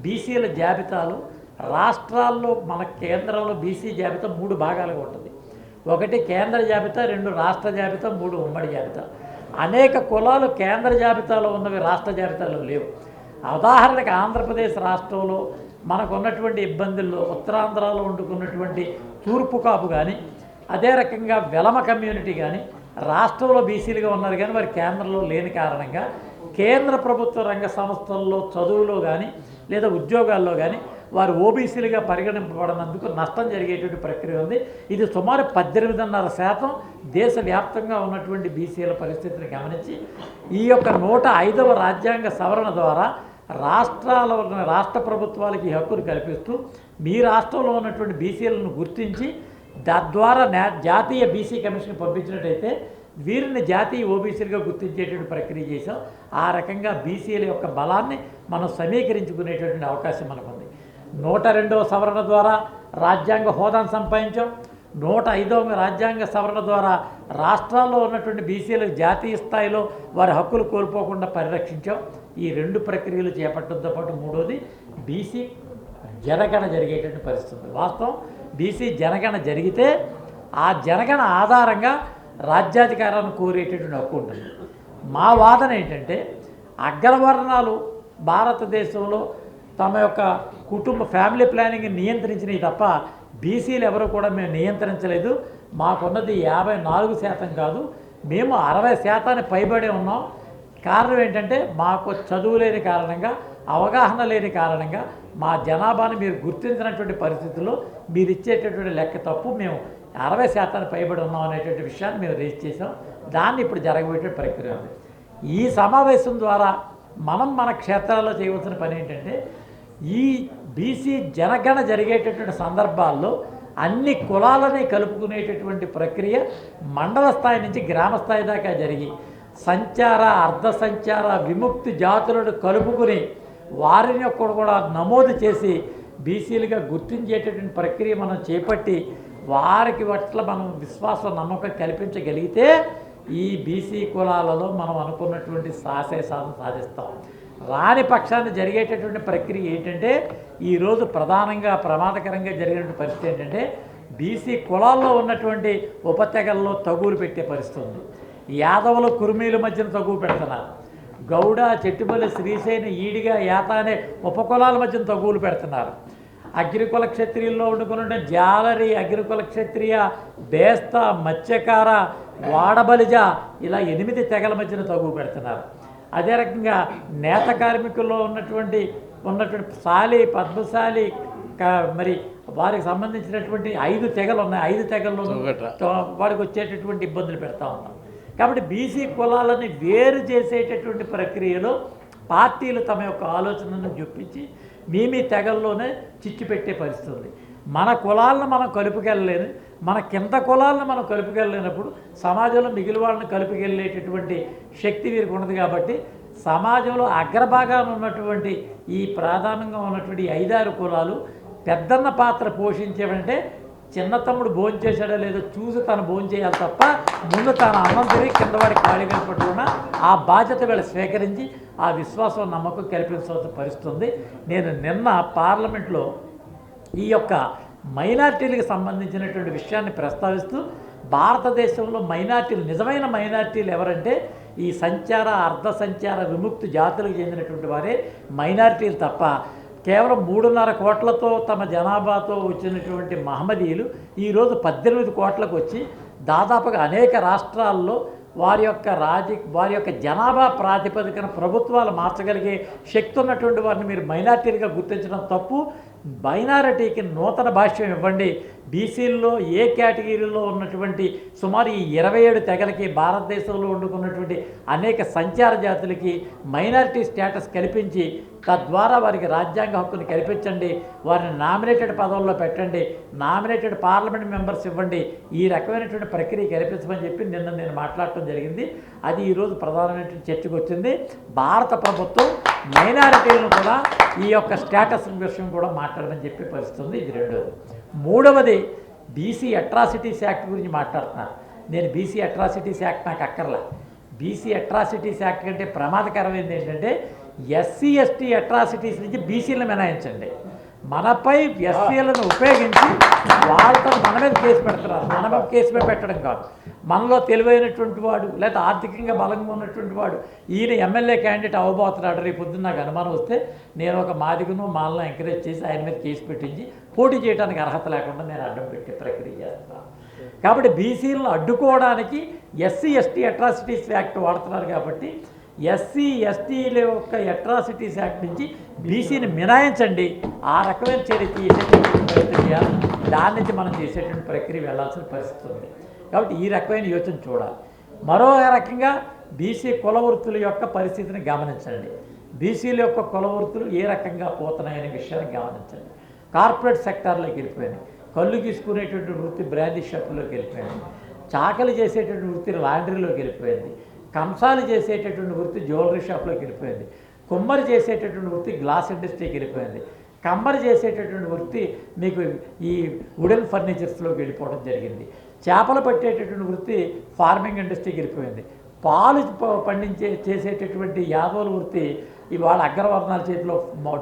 Speaker 4: బీసీల జాబితాలు రాష్ట్రాల్లో, మన కేంద్రంలో బీసీ జాబితా 3 భాగాలుగా ఉంటుంది. 1 కేంద్ర జాబితా, 2 రాష్ట్ర జాబితా, 3 ఉమ్మడి జాబితా. అనేక కులాలు కేంద్ర జాబితాలో ఉన్నవి రాష్ట్ర జాబితాలో లేవు. ఉదాహరణకి ఆంధ్రప్రదేశ్ రాష్ట్రంలో మనకు ఉన్నటువంటి ఇబ్బందుల్లో ఉత్తరాంధ్రలో వండుకున్నటువంటి తూర్పు కాపు కానీ, అదే రకంగా వెలమ కమ్యూనిటీ కానీ రాష్ట్రంలో బీసీలుగా ఉన్నారు కానీ వారి కేంద్రంలో లేని కారణంగా కేంద్ర ప్రభుత్వ రంగ సంస్థల్లో చదువులో కానీ లేదా ఉద్యోగాల్లో కానీ వారు ఓబీసీలుగా పరిగణింపబడినందుకు నష్టం జరిగేటువంటి ప్రక్రియ ఉంది. ఇది సుమారు 18.5% దేశవ్యాప్తంగా ఉన్నటువంటి బీసీల పరిస్థితిని గమనించి ఈ యొక్క 105వ రాజ్యాంగ సవరణ ద్వారా రాష్ట్ర ప్రభుత్వాలకి ఈ హక్కును కల్పిస్తూ మీ రాష్ట్రంలో ఉన్నటువంటి బీసీలను గుర్తించి తద్వారా జాతీయ బీసీ కమిషన్ పంపించినట్టయితే వీరిని జాతీయ ఓబీసీలుగా గుర్తించేటువంటి ప్రక్రియ చేసాం. ఆ రకంగా బీసీల యొక్క బలాన్ని మనం సమీకరించుకునేటటువంటి అవకాశం మనకుంది. 102వ సవరణ ద్వారా రాజ్యాంగ హోదాను సంపాదించాం. 105వ రాజ్యాంగ సవరణ ద్వారా రాష్ట్రాల్లో ఉన్నటువంటి బీసీలకు జాతీయ స్థాయిలో వారి హక్కులు కోల్పోకుండా పరిరక్షించాం. ఈ 2 ప్రక్రియలు చేపట్టడంతో పాటు 3వది బీసీ జనగణన జరిగేటువంటి పరిస్థితి. వాస్తవం బీసీ జనగణన జరిగితే ఆ జనగణన ఆధారంగా రాజ్యాధికారాన్ని కోరేటటువంటి హక్కు ఉంటుంది. మా వాదన ఏంటంటే అగ్రవర్ణాలు భారతదేశంలో తమ యొక్క ఫ్యామిలీ ప్లానింగ్ నియంత్రించినవి తప్ప బీసీలు ఎవరు కూడా మేము నియంత్రించలేదు. మాకున్నది 54% కాదు, మేము 60% పైబడే ఉన్నాం. కారణం ఏంటంటే మాకు చదువు లేని కారణంగా, అవగాహన లేని కారణంగా మా జనాభాను మీరు గుర్తించినటువంటి పరిస్థితుల్లో మీరు ఇచ్చేటటువంటి లెక్క తప్పు, మేము 60% పైబడి ఉన్నాం అనేటువంటి విషయాన్ని మేము రేజ్ చేసాం. దాన్ని ఇప్పుడు జరగబోయే ప్రక్రియ ఉంది. ఈ సమావేశం ద్వారా మనం మన క్షేత్రాల్లో చేయవలసిన పని ఏంటంటే ఈ బీసీ జనగణన జరిగేటటువంటి సందర్భాల్లో అన్ని కులాలని కలుపుకునేటటువంటి ప్రక్రియ మండల స్థాయి నుంచి గ్రామ స్థాయి దాకా జరిగి సంచార, అర్ధ సంచార, విముక్తి జాతులను కలుపుకుని వారిని కూడా నమోదు చేసి బీసీలుగా గుర్తించేటటువంటి ప్రక్రియ మనం చేపట్టి వారికి పట్ల మనం విశ్వాసం నమ్మకం కల్పించగలిగితే ఈ బీసీ కులాలలో మనం అనుకున్నటువంటి సాధన సాధిస్తాం. రాని పక్షాన్ని జరిగేటటువంటి ప్రక్రియ ఏంటంటే ఈరోజు ప్రధానంగా ప్రమాదకరంగా జరిగినటువంటి పరిస్థితి ఏంటంటే బీసీ కులాల్లో ఉన్నటువంటి ఉపతెగల్లో తగులు పెట్టే పరిస్థితి ఉంది. యాదవులు కుర్మీల మధ్యన తగులు పెడుతున్నారు. గౌడ, చెట్టుపల్లి, శ్రీశైన, ఈడిగా, యాత అనే ఉపకులాల మధ్యన తగులు పెడుతున్నారు. అగ్రికుల క్షత్రియుల్లో వండుకున్న జాలరి, అగ్రికుల క్షత్రియ, బేస్త, మత్స్యకార, వాడబలిజ ఇలా 8 తెగల మధ్యన తగులు పెడుతున్నారు. అదే రకంగా నేత కార్మికుల్లో ఉన్నటువంటి శాలి, పద్మశాలి, మరి వారికి సంబంధించినటువంటి 5 తెగలు ఉన్నాయి. 5 తెగల్లో వాడికి వచ్చేటటువంటి ఇబ్బందులు పెడతా ఉన్నాం. కాబట్టి బీసీ కులాలని వేరు చేసేటటువంటి ప్రక్రియలో పార్టీలు తమ యొక్క ఆలోచనను చూపించి మీ తెగల్లోనే చిచ్చు పెట్టే పరిస్థితి ఉంది. మన కులాలను మనం కలుపుకెళ్ళలేని, మన కింద కులాలను మనం కలుపుకెళ్ళలేనప్పుడు సమాజంలో మిగిలిన వాళ్ళని కలుపుకెళ్ళేటటువంటి శక్తి వీరికి ఉండదు. కాబట్టి సమాజంలో అగ్రభాగాన ఉన్నటువంటి ఈ ప్రధానంగా ఉన్నటువంటి 5-6 కులాలు పెద్దన్న పాత్ర పోషించేవంటే చిన్న తమ్ముడు భోంచేశాడో లేదో చూసి తను భోంచేయాలి తప్ప ముందు తన అన్నం తిరిగి కింద వాడి ఖాళీ పట్టుకున్న ఆ బాధ్యత వీళ్ళు స్వీకరించి ఆ విశ్వాసం నమ్మకం కల్పించవలసిన పరిస్థితుంది. నేను నిన్న పార్లమెంట్లో ఈ యొక్క మైనార్టీలకు సంబంధించినటువంటి విషయాన్ని ప్రస్తావిస్తూ భారతదేశంలో మైనార్టీలు, నిజమైన మైనార్టీలు ఎవరంటే ఈ సంచార, అర్ధ సంచార విముక్తి జాతులకు చెందినటువంటి వారే మైనార్టీలు తప్ప కేవలం 3.5 కోట్లతో తమ జనాభాతో వచ్చినటువంటి మహమ్మదీయులు ఈరోజు 18 కోట్లకు వచ్చి దాదాపుగా అనేక రాష్ట్రాల్లో వారి యొక్క జనాభా ప్రాతిపదికన ప్రభుత్వాలు మార్చగలిగే శక్తి ఉన్నటువంటి వారిని మీరు మైనార్టీలుగా గుర్తించడం తప్పు. మైనారిటీకి నూతన భాష్యం ఇవ్వండి. బీసీల్లో ఏ కేటగిరీలో ఉన్నటువంటి సుమారు ఈ 27 తెగలకి భారతదేశంలో వండుకున్నటువంటి అనేక సంచార జాతులకి మైనారిటీ స్టేటస్ కల్పించి తద్వారా వారికి రాజ్యాంగ హక్కుని కల్పించండి. వారిని నామినేటెడ్ పదవుల్లో పెట్టండి. నామినేటెడ్ పార్లమెంట్ మెంబర్స్ ఇవ్వండి. ఈ రకమైనటువంటి ప్రక్రియ కల్పించమని చెప్పి నిన్న నేను మాట్లాడటం జరిగింది. అది ఈరోజు ప్రధానమైనటువంటి చర్చకు వచ్చింది. భారత ప్రభుత్వం మైనారిటీలను కూడా ఈ యొక్క స్టేటస్ విషయం కూడా మాట్లాడమని చెప్పి పరిస్థితుంది. ఇది రెండోది. మూడవది బీసీ అట్రాసిటీస్ యాక్ట్ గురించి మాట్లాడుతున్నారు. నేను బీసీ అట్రాసిటీస్ యాక్ట్ నాకు అక్కర్లా. బీసీ అట్రాసిటీస్ యాక్ట్ కంటే ప్రమాదకరమైనది ఏంటంటే ఎస్సీ ఎస్టీ అట్రాసిటీస్ నుంచి బీసీలను మినహాయించండి. మనపై ఎస్సీలను ఉపయోగించి వాళ్ళతో మన మీద కేసు పెడుతున్నారు. మన మీద కేసు మీద పెట్టడం కాదు. మనలో తెలివైనటువంటి వాడు లేదా ఆర్థికంగా బలంగా ఉన్నటువంటి వాడు ఈయన ఎమ్మెల్యే క్యాండిడేట్ అవ్వబోతున్నాడు, రేపు పొద్దున్న నాకు అనుమానం వస్తే నేను ఒక మాదిగను మాలను ఎంకరేజ్ చేసి ఆయన మీద కేసు పెట్టించి పోటీ చేయడానికి అర్హత లేకుండా నేను అడ్డం పెట్టే ప్రక్రియ చేస్తున్నాను. కాబట్టి బీసీలను అడ్డుకోవడానికి ఎస్సీ ఎస్టీ అట్రాసిటీస్ యాక్ట్ వాడుతున్నారు. కాబట్టి ఎస్సీ ఎస్టీల యొక్క అట్రాసిటీస్ యాక్ట్ నుంచి బీసీని మినహాయించండి. ఆ రకమైన చర్య ప్రక్రియ దాని నుంచి మనం చేసేటువంటి ప్రక్రియ వెళ్లాల్సిన పరిస్థితి ఉంది. కాబట్టి ఈ రకమైన యోచన చూడాలి. మరో రకంగా బీసీ కుల వృత్తుల యొక్క పరిస్థితిని గమనించండి. బీసీల యొక్క కుల వృత్తులు ఏ రకంగా పోతున్నాయనే విషయాన్ని గమనించండి. కార్పొరేట్ సెక్టార్లోకి వెళ్ళిపోయింది. కళ్ళు తీసుకునేటువంటి వృత్తి బ్రాండీ షాపుల్లోకి వెళ్ళిపోయింది. చాకలి చేసేటువంటి వృత్తి లాండ్రీలోకి వెళ్ళిపోయింది. కంసాలు చేసేటటువంటి వృత్తి జ్యువెలరీ షాప్లోకి వెళ్ళిపోయింది. కుమ్మరి చేసేటటువంటి వృత్తి గ్లాస్ ఇండస్ట్రీకి వెళ్ళిపోయింది. కమ్మరి చేసేటటువంటి వృత్తి మీకు ఈ వుడెన్ ఫర్నిచర్స్లోకి వెళ్ళిపోవడం జరిగింది. చేపలు పట్టేటటువంటి వృత్తి ఫార్మింగ్ ఇండస్ట్రీకి వెళ్ళిపోయింది. పాలు చేసేటటువంటి యాదవుల వృత్తి ఇవాళ అగ్రవర్ణాల చేతిలో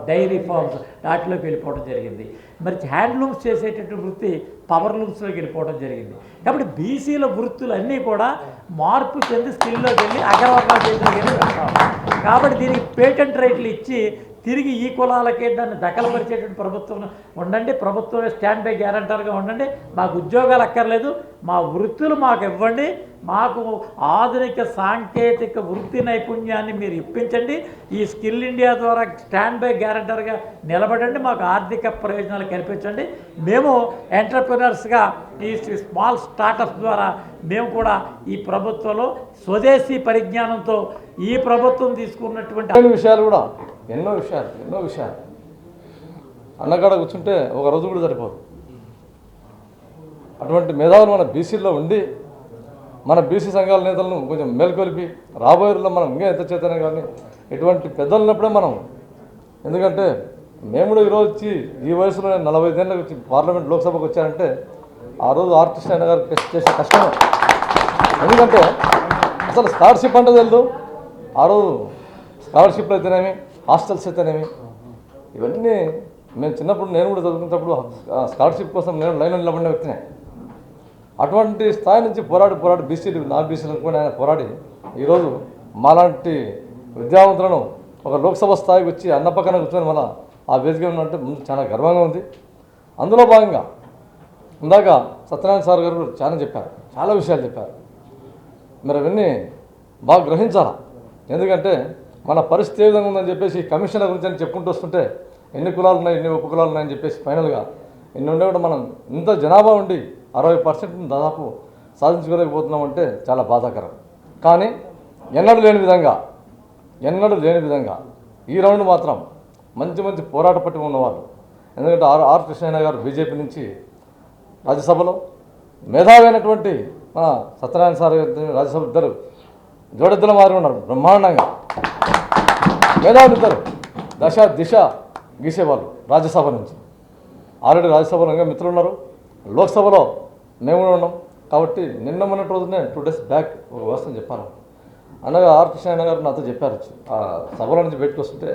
Speaker 4: డైరీ ఫార్మ్స్ వాటిలోకి వెళ్ళిపోవడం జరిగింది. మరి హ్యాండ్లూమ్స్ చేసేటటువంటి వృత్తి పవర్ లూమ్స్లోకి వెళ్ళిపోవడం జరిగింది. కాబట్టి బీసీల వృత్తులన్నీ కూడా మార్పు చెంది స్కిల్లోకి వెళ్ళి అగ్రవర్ణాల చేతిలోకి వెళ్ళి వెళ్తాం. కాబట్టి దీనికి పేటెంట్ రైట్లు ఇచ్చి తిరిగి ఈ కులాలకే దాన్ని దఖలుపరిచేటువంటి ప్రభుత్వం ఉండండి. ప్రభుత్వమే స్టాండ్ బై గ్యారంటర్గా ఉండండి. మాకు ఉద్యోగాలు అక్కర్లేదు, మా వృత్తులు మాకు ఇవ్వండి. మాకు ఆధునిక సాంకేతిక వృత్తి నైపుణ్యాన్ని మీరు ఇప్పించండి. ఈ స్కిల్ ఇండియా ద్వారా స్టాండ్ బై గ్యారంటర్గా నిలబడండి. మాకు ఆర్థిక ప్రయోజనాలు కల్పించండి. మేము ఎంటర్ప్రినర్స్గా ఈ స్మాల్ స్టార్టప్స్ ద్వారా మేము కూడా ఈ ప్రభుత్వంలో స్వదేశీ పరిజ్ఞానంతో ఈ ప్రభుత్వం తీసుకున్నటువంటి
Speaker 5: విషయాలు కూడా ఎన్నో విషయాలు అన్నగాడ కూర్చుంటే ఒక రోజు కూడా సరిపోదు. అటువంటి మేధావులు మన బీసీల్లో ఉండి మన బీసీ సంఘాల నేతలను కొంచెం మేల్కొలిపి రాబోయే రోజుల్లో మనం ఇంకా ఎంత చేతనే కానీ ఇటువంటి పెద్దలు ఉన్నప్పుడే మనం, ఎందుకంటే మేము కూడా ఈరోజు వచ్చి ఈ వయసులో 45 ఏళ్ళకి వచ్చి పార్లమెంట్ లోక్సభకు వచ్చారంటే ఆ రోజు ఆర్టిస్ట్ అయిన గారు చేసే కష్టం. ఎందుకంటే అసలు స్కాలర్షిప్ అంటే తెలియదు. ఆ రోజు స్కాలర్షిప్లు అయితేనేమి, హాస్టల్స్ అయితేనేమి, ఇవన్నీ మేము చిన్నప్పుడు నేను కూడా చదువుకున్నప్పుడు స్కాలర్షిప్ కోసం నేను లైన్లో నిలబడిన వ్యక్తినే. అటువంటి స్థాయి నుంచి పోరాడి బీసీలు నా బీసీలు అనుకుని ఆయన పోరాడి ఈరోజు మాలాంటి విద్యావంతులను ఒక లోక్సభ స్థాయికి వచ్చి అన్న పక్కన కూర్చొని మన ఆ వేదిక ఉన్నట్టు ముందు చాలా గర్వంగా ఉంది. అందులో భాగంగా ఇందాక సత్యనారాయణ సార్ గారు చాలా చెప్పారు, చాలా విషయాలు చెప్పారు. మరి అవన్నీ బాగా గ్రహించాలా. ఎందుకంటే మన పరిస్థితి ఏ విధంగా ఉందని చెప్పేసి కమిషన్ల గురించి అని చెప్పుకుంటూ వస్తుంటే ఎన్ని కులాలు ఉన్నాయి, ఎన్ని ఉపకులాలు ఉన్నాయని చెప్పేసి ఫైనల్గా ఎన్ని ఉండే కూడా మనం ఇంత జనాభా ఉండి 60% దాదాపు సాధించుకోలేకపోతున్నామంటే చాలా బాధాకరం. కానీ ఎన్నడూ లేని విధంగా ఈ రౌండ్ మాత్రం మంచి పోరాట పట్టిన ఉన్నవాళ్ళు. ఎందుకంటే ఆర్ కృష్ణయ్య గారు బీజేపీ నుంచి రాజ్యసభలో, మేధావి అయినటువంటి మన సత్యనారాయణ సార్ రాజ్యసభ ఇద్దరు జోడెద్దుల మారి ఉన్నారు బ్రహ్మాండంగా. మేధావులు ఇద్దరు దిశ గీసేవాళ్ళు రాజ్యసభ నుంచి. ఆల్రెడీ రాజ్యసభలో ఇంకా మిత్రులు ఉన్నారు, లోక్సభలో మేము కూడా ఉన్నాం. కాబట్టి నిన్న మొన్నటి రోజునే 2 days బ్యాక్ ఒక వ్యవస్థను చెప్పాను. అనగా ఆర్ కృష్ణయ్య గారు నాతో చెప్పారు, ఆ సభలో నుంచి బయటకు వస్తుంటే,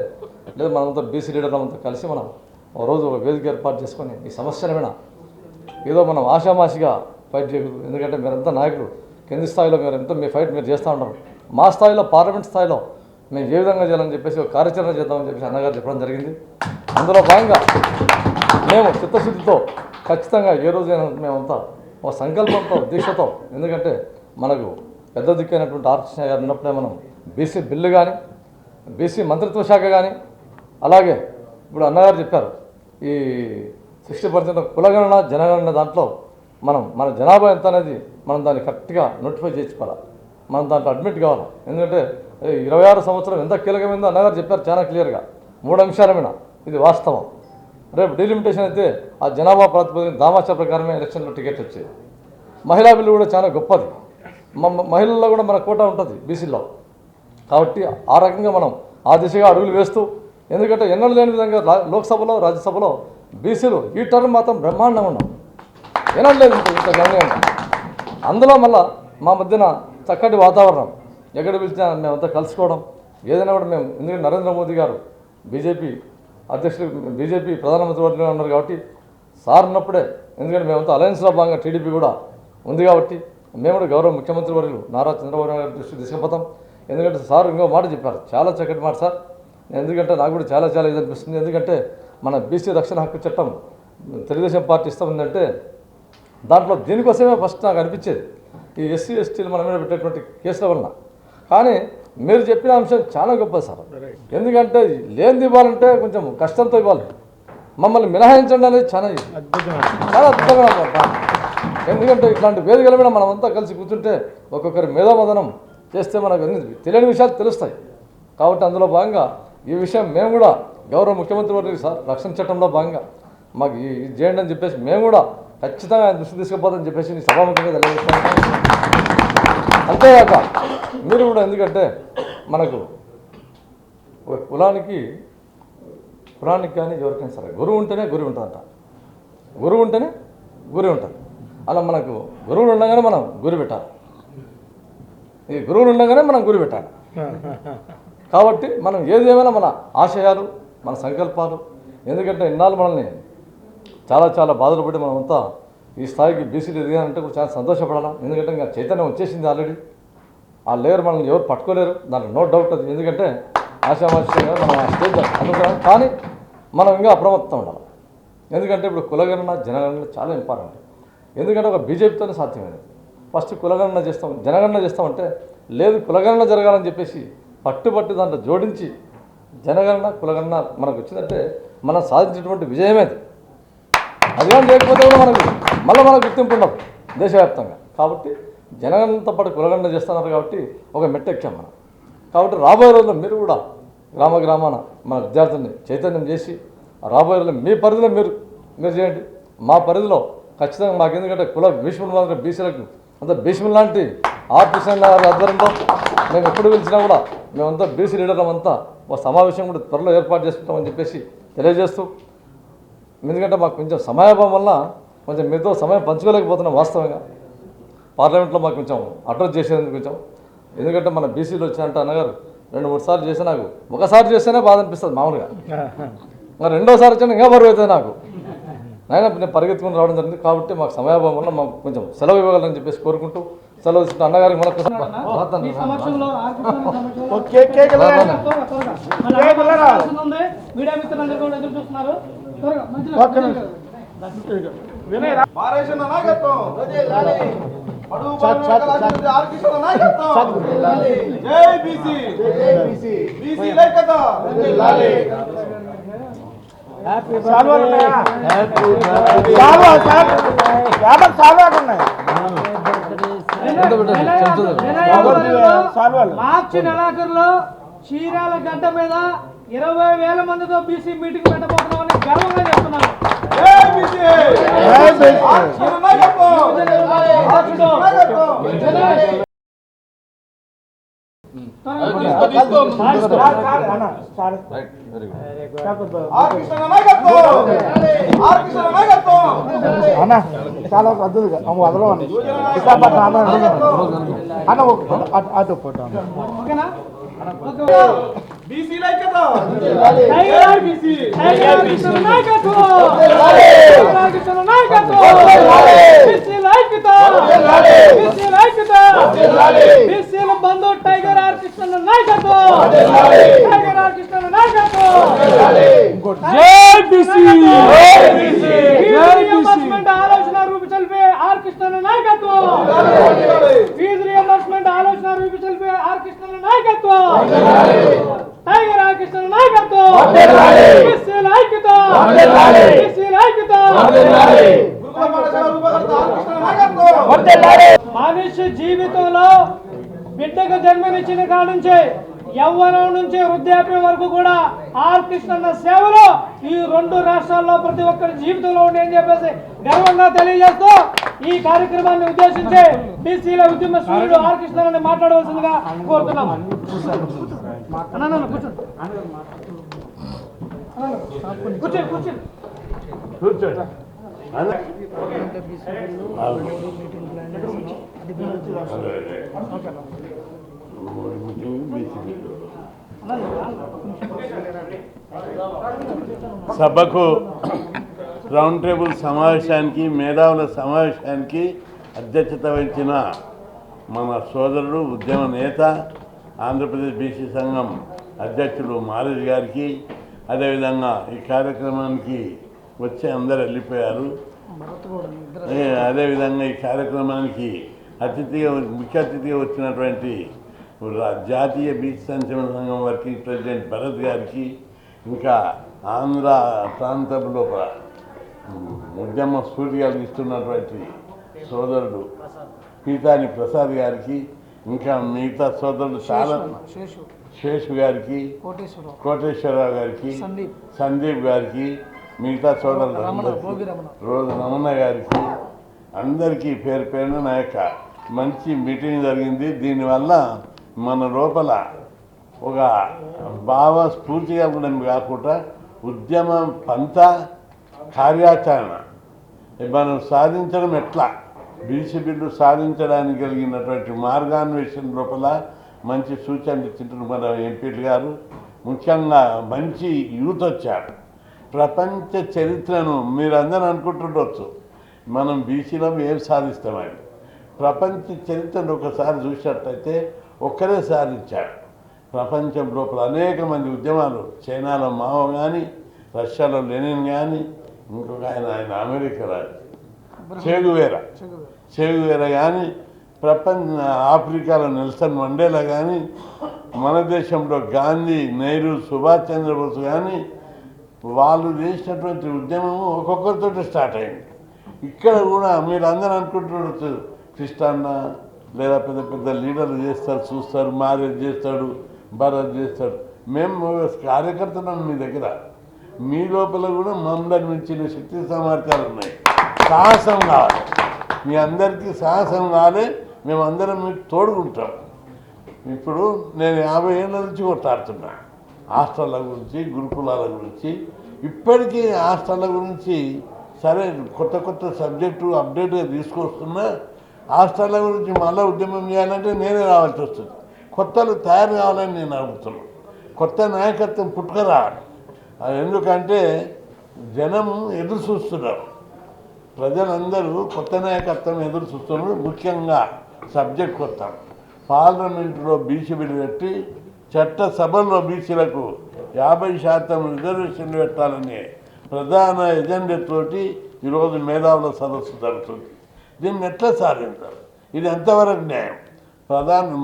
Speaker 5: లేదు మనంతా బీసీ లీడర్లంతా కలిసి మనం ఒక రోజు ఒక వేదిక ఏర్పాటు చేసుకొని ఈ సమస్యల మీద ఏదో మనం ఆషామాషిగా ఫైట్ చేయకూడదు. ఎందుకంటే మీరంతా నాయకులు, కింది స్థాయిలో మీ ఫైట్ మీరు చేస్తూ ఉంటారు. మా స్థాయిలో పార్లమెంట్ స్థాయిలో మేము ఏ విధంగా చేయాలని చెప్పేసి ఒక కార్యాచరణ చేద్దామని చెప్పేసి అన్నగారు చెప్పడం జరిగింది. అందులో భాగంగా మేము చిత్తశుద్ధితో ఖచ్చితంగా ఏ రోజైనా మేమంతా ఒక సంకల్పంతో, దీక్షతో, ఎందుకంటే మనకు పెద్ద దిక్కైనటువంటి ఆర్ కృష్ణయ్య గారు ఉన్నప్పుడే మనం బీసీ బిల్లు కానీ, బీసీ మంత్రిత్వ శాఖ కానీ, అలాగే ఇప్పుడు అన్నగారు చెప్పారు ఈ 60% కులగణన జనగణన దాంట్లో మన జనాభా ఎంత అనేది మనం దాన్ని కరెక్ట్గా నోటిఫై చేసుకోవాలి. మనం దాంట్లో అడ్మిట్ కావాలి. ఎందుకంటే 26 సంవత్సరం ఎంత కీలకమైందో అన్నగారు చెప్పారు చాలా క్లియర్గా 3 అంశాల మీద. ఇది వాస్తవం. రేపు డీలిమిటేషన్ అయితే ఆ జనాభా ప్రాతిపదికన దామాషా ప్రకారమే ఎలక్షన్లో టికెట్ వచ్చేది. మహిళా బిల్లు కూడా చాలా గొప్పది. మహిళల్లో కూడా మన కోటా ఉంటుంది బీసీలో. కాబట్టి ఆ రకంగా మనం ఆ దిశగా అడుగులు వేస్తూ, ఎందుకంటే ఎన్నడూ లేని విధంగా లోక్సభలో, రాజ్యసభలో బీసీలు ఈ టర్మ్ మాత్రం బ్రహ్మాండంగా ఉన్నాం. ఎన్నడూ లేదు ఇంత గణనీయంగా. అందులో మళ్ళా మా మధ్యన చక్కటి వాతావరణం, ఎక్కడ పిలిచినా మేమంతా కలుసుకోవడం, ఏదైనా కూడా మేము, ఎందుకంటే నరేంద్ర మోదీ గారు బీజేపీ అధ్యక్షుడు, బీజేపీ ప్రధానమంత్రి వర్గంలో ఉన్నారు కాబట్టి సార్ ఉన్నప్పుడే, ఎందుకంటే మేమంతా అలయన్స్లో భాగంగా టీడీపీ కూడా ఉంది కాబట్టి మేము కూడా గౌరవ ముఖ్యమంత్రి వర్యులు నారా చంద్రబాబు నాయుడు గారి దృష్టికి తీసుకుపోతాం. ఎందుకంటే సార్ ఇంకో మాట చెప్పారు, చాలా చక్కటి మాట సార్. ఎందుకంటే నాకు కూడా చాలా ఇది అనిపిస్తుంది. ఎందుకంటే మన బీసీ రక్షణ హక్కు చట్టం తెలుగుదేశం పార్టీ ఇస్తామందంటే దాంట్లో దీనికోసమే ఫస్ట్ నాకు అనిపించేది, ఈ ఎస్సీ ఎస్టీలు మన మీద పెట్టేటువంటి కేసుల వలన. కానీ మీరు చెప్పిన అంశం చాలా గొప్పది సార్. ఎందుకంటే లేనిది ఇవ్వాలంటే కొంచెం కష్టంతో ఇవ్వాలి. మమ్మల్ని మినహాయించండి అనేది చాలా అద్భుతంగా. ఎందుకంటే ఇట్లాంటి వేదికల మీద మనమంతా కలిసి కూర్చుంటే ఒక్కొక్కరి మేధోమదనం చేస్తే మనకు తెలియని విషయాలు తెలుస్తాయి. కాబట్టి అందులో భాగంగా ఈ విషయం మేము కూడా గౌరవ ముఖ్యమంత్రి వారికి సార్ రక్షణ చట్టంలో భాగంగా మాకు ఇది చేయండి అని చెప్పేసి మేము కూడా ఖచ్చితంగా ఆయన దృష్టి తీసుకుపోతామని చెప్పేసి సభాముఖంగా తెలియజేస్తాను. అంతేగాక మీరు కూడా, ఎందుకంటే మనకు ఒక కులానికి కానీ ఎవరికైనా సరే గురువు ఉంటేనే గురి ఉంటుందంట. గురువు ఉంటేనే గురి ఉంటుంది. అలా మనకు గురువులు ఉండగానే మనం గురి పెట్టాలి. ఈ గురువులు ఉండగానే మనం గురి పెట్టాలి. కాబట్టి మనం ఏదేమైనా మన ఆశయాలు, మన సంకల్పాలు, ఎందుకంటే ఇన్నాళ్ళు మనల్ని చాలా బాధలు పడి మనమంతా ఈ స్థాయికి బీసీలు ఎదిగానంటే కూడా చాలా సంతోషపడాలి. ఎందుకంటే ఇంకా చైతన్యం వచ్చేసింది ఆల్రెడీ. ఆ లేయర్ మనల్ని ఎవరు పట్టుకోలేరు, దాంట్లో నో డౌట్ అది. ఎందుకంటే ఆశామాషంగా మనం ఆ స్టేజ్ అనుకున్నాం. కానీ మనం ఇంకా అప్రమత్తం ఉండాలి. ఎందుకంటే ఇప్పుడు కులగణన జనగణన చాలా ఇంపార్టెంట్. ఎందుకంటే ఒక బీజేపీతోనే సాధ్యమైనది. ఫస్ట్ కులగణన చేస్తాం, జనగణన చేస్తామంటే లేదు కులగణన జరగాలని చెప్పేసి పట్టుబట్టి దాంట్లో జోడించి జనగణన కులగణన మనకు వచ్చిందంటే మనం సాధించినటువంటి విజయమే. అది కానీ లేకపోతే కూడా మనకు గుర్తింపు ఉండదు దేశవ్యాప్తంగా. కాబట్టి జనగణనతో పాటు కులగణన చేస్తున్నారు కాబట్టి ఒక మెట్టెక్కాం మనం. కాబట్టి రాబోయే రోజుల్లో మీరు కూడా గ్రామాన మన విద్యార్థుల్ని చైతన్యం చేసి రాబోయే రోజుల్లో మీ పరిధిలో మీరు చేయండి. మా పరిధిలో ఖచ్చితంగా మాకు, ఎందుకంటే కుల భీష్ములు మాత్రం బీసీలకు అంత భీష్ములు లాంటి ఆర్టిస్ట్ గారి ఆధ్వర్యంలో మేము ఎప్పుడు పిలిచినా కూడా మేమంతా బీసీ లీడర్లంతా ఒక సమావేశం కూడా త్వరలో ఏర్పాటు చేసుకుంటామని చెప్పేసి తెలియజేస్తూ, ఎందుకంటే మాకు కొంచెం సమయాభావం వల్ల కొంచెం మీతో సమయం పంచుకోలేకపోతున్నాం వాస్తవంగా. పార్లమెంట్లో మాకు కొంచెం అడ్రస్ చేసేందుకు కొంచెం, ఎందుకంటే మన బీసీలో వచ్చినట్టు అన్నగారు 2-3 సార్లు చేస్తే నాకు ఒకసారి చేస్తేనే బాధ అనిపిస్తుంది మామూలుగా, మరి రెండోసారి వచ్చినా ఇంకా బరువు అవుతుంది నాకు. నేను పరిగెత్తుకుని రావడం జరిగింది కాబట్టి మాకు సమయాభావం వల్ల మాకు కొంచెం సెలవు ఇవ్వగలని చెప్పేసి కోరుకుంటూ సెలవు ఇచ్చిన అన్నగారికి
Speaker 2: మీ సమక్షంలో ఉంది. మీడియా మిత్రులందరూ కూడా ఎదురు చూస్తున్నారు. త్వరగా మంచిగా మార్చి నెలాఖరులో చీరాల గడ్డ మీద 20,000 మందితో బీసీ మీటింగ్ పెట్టబోతున్నామని గర్వంగా చెప్తున్నాను.
Speaker 6: చాలా పద్ధతిగా వదలవండి విశాఖపట్నం అన్న అటు ఫోటో
Speaker 2: ఓకేనా? బంధు టైగర్ ఆర్ కృష్ణ నాయకత్వం, టైగర్ ఆర్ కృష్ణ నాయకత్వం. ఆలోచన రూపించే ఆర్ కృష్ణ నాయకత్వం, ఫీజు రియంబర్స్మెంట్ ఆలోచన రూపించే ఆర్ కృష్ణ నాయకత్వం, టైగర్ ఆర్ కృష్ణ నాయకత్వం, బీసీల ఐక్యత, బీసీల ఐక్యత. మనిషి జీవితంలో బిడ్డకు జన్మనిచ్చిన కాడ నుంచి యవ్వనం నుంచి వృద్ధాప్యం వరకు కూడా ఆర్ కృష్ణన్న సేవలు ఈ 2 రాష్ట్రాల్లో ప్రతి ఒక్కరి జీవితంలో ఉన్నాయని చెప్పేసి గర్వంగా తెలియజేస్తూ ఈ కార్యక్రమాన్ని ఉద్దేశించి బీసీల ఉద్యమ సూర్యుడు ఆర్ కృష్ణన్నని మాట్లాడవలసిందిగా కోరుతున్నాం.
Speaker 7: సభకు రౌండ్ టేబుల్ సమావేశానికి మేధావుల సమావేశానికి అధ్యక్షత వహించిన మన సోదరుడు ఉద్యమ నేత ఆంధ్రప్రదేశ్ బీసీ సంఘం అధ్యక్షుడు మారేజ్ గారికి, అదేవిధంగా ఈ కార్యక్రమానికి వచ్చి అందరు వెళ్ళిపోయారు. అదేవిధంగా ఈ కార్యక్రమానికి ముఖ్య అతిథిగా వచ్చినటువంటి జాతీయ బీసీ సంక్షేమ సంఘం వర్కింగ్ ప్రెసిడెంట్ భరత్ గారికి, ఇంకా ఆంధ్ర ప్రాంతంలో ఉద్యమ స్ఫూర్తి కలిగిస్తున్నటువంటి సోదరుడు పీతాని ప్రసాద్ గారికి, ఇంకా మిగతా సోదరుడు చాలా శేషు గారికి, కోటేశ్వరరావు గారికి, సందీప్ గారికి, మిగతా సోదరులు రోజు రమణ గారికి, అందరికీ పేరు పేరున నా యొక్క మంచి మీటింగ్ జరిగింది. దీనివల్ల మన లోపల ఒక భావ స్ఫూర్తి కలగడం కాకుండా ఉద్యమం పంత కార్యాచరణ మనం సాధించడం ఎట్లా, బీసీ బిల్లు సాధించడానికి కలిగినటువంటి మార్గాన్వేషణ లోపల మంచి సూచనలు ఇచ్చింటారు మన ఎంపీలు గారు. ముఖ్యంగా మంచి యూత్ వచ్చారు. ప్రపంచ చరిత్రను మీరందరూ అనుకుంటుండొచ్చు మనం బీసీలో ఏం సాధిస్తామని. ప్రపంచ చరిత్రను ఒకసారి చూసినట్లయితే ఒక్కరే సాధించారు. ప్రపంచం లోపల అనేక మంది ఉద్యమాలు, చైనాలో మావో కానీ, రష్యాలో లెనిన్ కానీ, ఇంకొక ఆయన అమెరికా చేగువేరా కానీ, ఆఫ్రికాలో నెల్సన్ మండేలా కానీ, మన దేశంలో గాంధీ, నెహ్రూ, సుభాష్ చంద్రబోస్ కానీ వాళ్ళు చేసినటువంటి ఉద్యమము ఒక్కొక్కరితో స్టార్ట్ అయింది. ఇక్కడ కూడా మీరు అందరూ అనుకుంటున్నారు కృష్ణన్న లేదా పెద్ద పెద్ద లీడర్లు చేస్తారు, చూస్తారు, మారేజ్ చేస్తాడు, భరత్ చేస్తాడు. మేము కార్యకర్తలను మీ దగ్గర, మీ లోపల కూడా మమ్మల్ని మించిన శక్తి సామర్థ్యాలు ఉన్నాయి. సాహసం కావాలి, మీ అందరికీ సాహసం కావాలి. మేమందరం మీకు తోడుకుంటాం. ఇప్పుడు నేను 50 ఏళ్ళ నుంచి కొట్లాడుతున్నా హాస్టళ్ళ గురించి, గురుకులాల గురించి. ఇప్పటికీ హాస్టళ్ళ గురించి సరే కొత్త కొత్త సబ్జెక్టు అప్డేట్గా తీసుకొస్తున్నా హాస్టళ్ళ గురించి మళ్ళీ ఉద్యమం చేయాలంటే నేనే రావాల్సి వస్తుంది. కొత్తలు తయారు కావాలని నేను అడుగుతున్నాను. కొత్త నాయకత్వం పుట్టుకరావాలి. ఎందుకంటే జనం ఎదురు చూస్తున్నారు, ప్రజలందరూ కొత్త నాయకత్వం ఎదురు చూస్తున్నారు. ముఖ్యంగా సబ్జెక్ట్ కొత్త. పార్లమెంటులో బీసీ బిల్లు పెట్టి చట్టసభల్లో బీసీలకు 50% రిజర్వేషన్లు పెట్టాలనే ప్రధాన ఎజెండాతోటి ఈరోజు మేధావుల సదస్సు జరుగుతుంది. దీన్ని ఎట్లా సాధించాలి? ఇది ఎంతవరకు న్యాయం?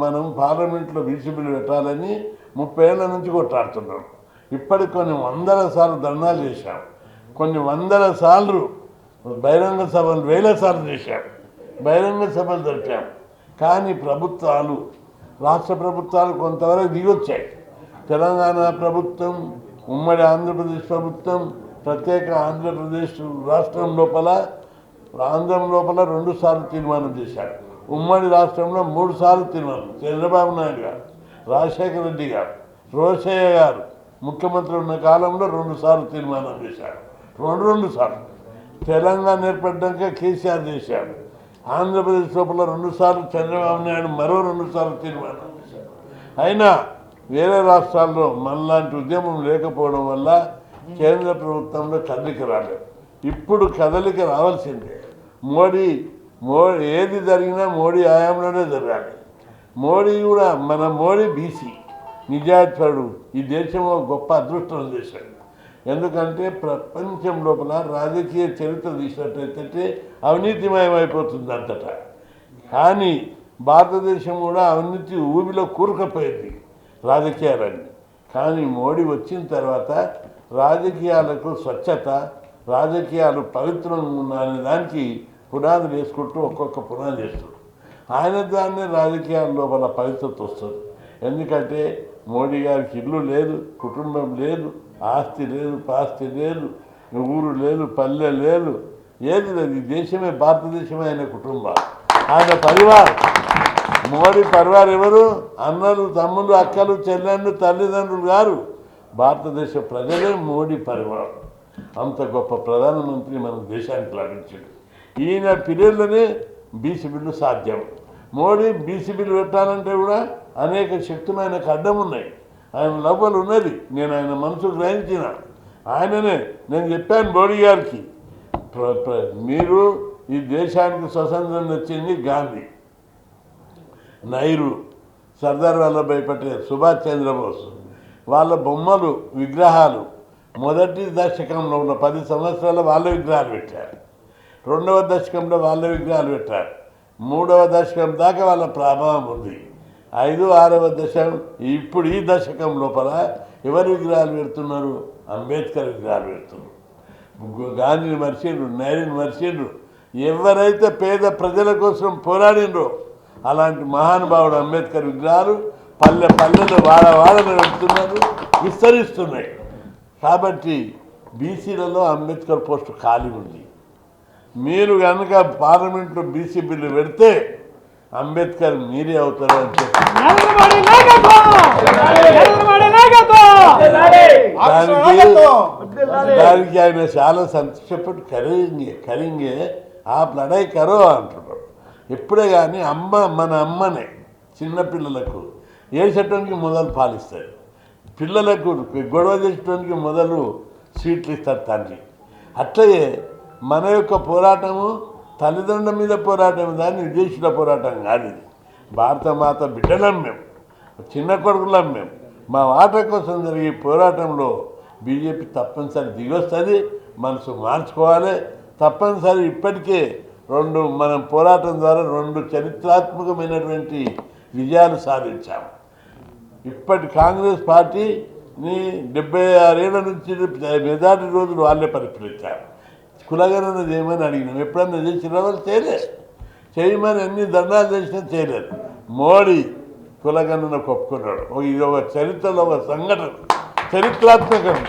Speaker 7: మనం పార్లమెంట్లో బీసీ బిల్లు పెట్టాలని 30 ఏళ్ల నుంచి కొట్లాడుతున్నాం. ఇప్పటికి కొన్ని వందల సార్లు ధర్నాలు చేశాం, కొన్ని వందల సార్లు బహిరంగ సభలు వేల సార్లు చేశాం, బహిరంగ సభలు జరిపాం. కానీ ప్రభుత్వాలు, రాష్ట్ర ప్రభుత్వాలు కొంతవరకు దిగొచ్చాయి. తెలంగాణ ప్రభుత్వం, ఉమ్మడి ఆంధ్రప్రదేశ్ ప్రభుత్వం, ప్రత్యేక ఆంధ్రప్రదేశ్ రాష్ట్రం లోపల, ఆంధ్రం లోపల 2 సార్లు తీర్మానం చేశారు. ఉమ్మడి రాష్ట్రంలో 3 సార్లు తీర్మానం. చంద్రబాబు నాయుడు గారు, రాజశేఖర రెడ్డి గారు, రోషయ్య గారు ముఖ్యమంత్రి ఉన్న కాలంలో 2 సార్లు తీర్మానం చేశారు. 2 సార్లు. తెలంగాణ ఏర్పడ్డాక కేసీఆర్ చేశారు. ఆంధ్రప్రదేశ్ లోపల 2 సార్లు చంద్రబాబు నాయుడు మరో 2 సార్లు తీర్మానం చేశారు. అయినా వేరే రాష్ట్రాల్లో మనలాంటి ఉద్యమం లేకపోవడం వల్ల కేంద్ర ప్రభుత్వంలో కదలిక రాలేదు. ఇప్పుడు కదలిక రావాల్సిందే. మోడీ ఏది జరిగినా మోడీ హయాంలోనే జరగాలి. మోడీ కూడా, మన మోడీ బీసీ నిజాయితీపరుడు. ఈ దేశం గొప్ప అదృష్టం చేశాడు. ఎందుకంటే ప్రపంచం లోపల రాజకీయ చరిత్ర తీసినట్లయితే అవినీతిమయం అయిపోతుంది అంతటా. కానీ భారతదేశం కూడా అవినీతి ఊబిలో కూరుకుపోయింది రాజకీయాలన్నీ. కానీ మోడీ వచ్చిన తర్వాత రాజకీయాలకు స్వచ్ఛత, రాజకీయాలు పవిత్రంగా ఉన్నాయనే దానికి పునాదులు వేసుకుంటూ ఒక్కొక్క పునాది చేస్తారు. ఆయన దాన్నే రాజకీయాల లోపల పవిత్రత వస్తుంది. ఎందుకంటే మోడీ గారికి ఇల్లు లేదు, కుటుంబం లేదు, ఆస్తి లేదు, పాస్తి లేదు, ఊరు లేదు, పల్లె లేదు, ఏది లేదు. ఈ దేశమే, భారతదేశమే ఆయన కుటుంబం, ఆయన పరివారం. మోడీ పరివారం ఎవరు? అన్నలు, తమ్ముళ్ళు, అక్కలు, చెల్లెళ్ళు, తల్లిదండ్రులు గారు. భారతదేశ ప్రజలే మోడీ పరివారం. అంత గొప్ప ప్రధానమంత్రి మన దేశానికి లభించాడు. ఈయన పీరియడ్లోనే బీసీ బిల్లు సాధ్యం. మోడీ బీసీ బిల్లు పెట్టాలంటే కూడా అనేక శక్తులు ఆయనకు అడ్డం ఉన్నాయి. ఆయన లోపల ఉన్నది. నేను ఆయన మనసు గ్రహించిన ఆయననే నేను చెప్పాను మోడీ గారికి, మీరు ఈ దేశానికి స్వతంత్రం తెచ్చింది గాంధీ, నెహ్రూ, సర్దార్ వల్లభాయ్ పటేల్, సుభాష్ చంద్రబోస్. వాళ్ళ బొమ్మలు, విగ్రహాలు మొదటి దశకంలో ఉన్న 10 సంవత్సరాలు వాళ్ళ విగ్రహాలు పెట్టారు. 2వ దశకంలో వాళ్ళ విగ్రహాలు పెట్టారు. 3వ దశకం దాకా వాళ్ళ ప్రభావం ఉంది. 5, 6వ దశకం, ఇప్పుడు ఈ దశకం లోపల ఎవరి విగ్రహాలు పెడుతున్నారు? అంబేద్కర్ విగ్రహాలు పెడుతున్నారు. గాంధీని మర్చిండ్రు, నెహ్రూని మర్చిండ్రు. ఎవరైతే పేద ప్రజల కోసం పోరాడినరో అలాంటి మహానుభావుడు అంబేద్కర్ విగ్రహాలు పల్లె పల్లెలు, వాడవాడలు పెడుతున్నారు, విస్తరిస్తున్నాయి. కాబట్టి బీసీలలో అంబేద్కర్ పోస్టు ఖాళీ ఉంది. మీరు కనుక పార్లమెంట్లో బీసీ బిల్లు పెడితే అంబేద్కర్ మీరే అవుతారు అని చెప్పి దానికి ఆయన చాలా సంతోషపడి కరింగే ఆప్ లడాయి కరో అంటున్నాడు. ఎప్పుడే కానీ మన అమ్మనే చిన్నపిల్లలకు వేసేటానికి మొదలు పాలిస్తాడు, పిల్లలకు గొడవ చేసేటానికి మొదలు స్వీట్లు ఇస్తారు తండ్రి. అట్లయే మన యొక్క పోరాటము తల్లిదండ్రుల మీద పోరాటం, దాన్ని విదేశీల పోరాటం కాదు. ఇది భారత మాత బిడ్డలం మేము, చిన్న కొడుకులం మేము. మా ఆట కోసం జరిగే పోరాటంలో బీజేపీ తప్పనిసరి దిగొస్తుంది. మనసు మార్చుకోవాలి తప్పనిసరి. ఇప్పటికే మనం పోరాటం ద్వారా 2 చరిత్రాత్మకమైనటువంటి విజయాలు సాధించాము. ఇప్పటి కాంగ్రెస్ పార్టీని 76 ఏళ్ల నుంచి మెజార్టీ రోజులు వాళ్ళే పరిపాలించారు. కులగణన చేయమని అడిగినాం, ఎప్పుడన్నా చేసిన వాళ్ళు చేయలేదు. చేయమని అన్ని దండాలు చేసినా చేయలేదు. మోడీ కులగణన ఒప్పుకున్నాడు. ఇది ఒక చరిత్రలో ఒక సంఘటన, చరిత్రాత్మకం.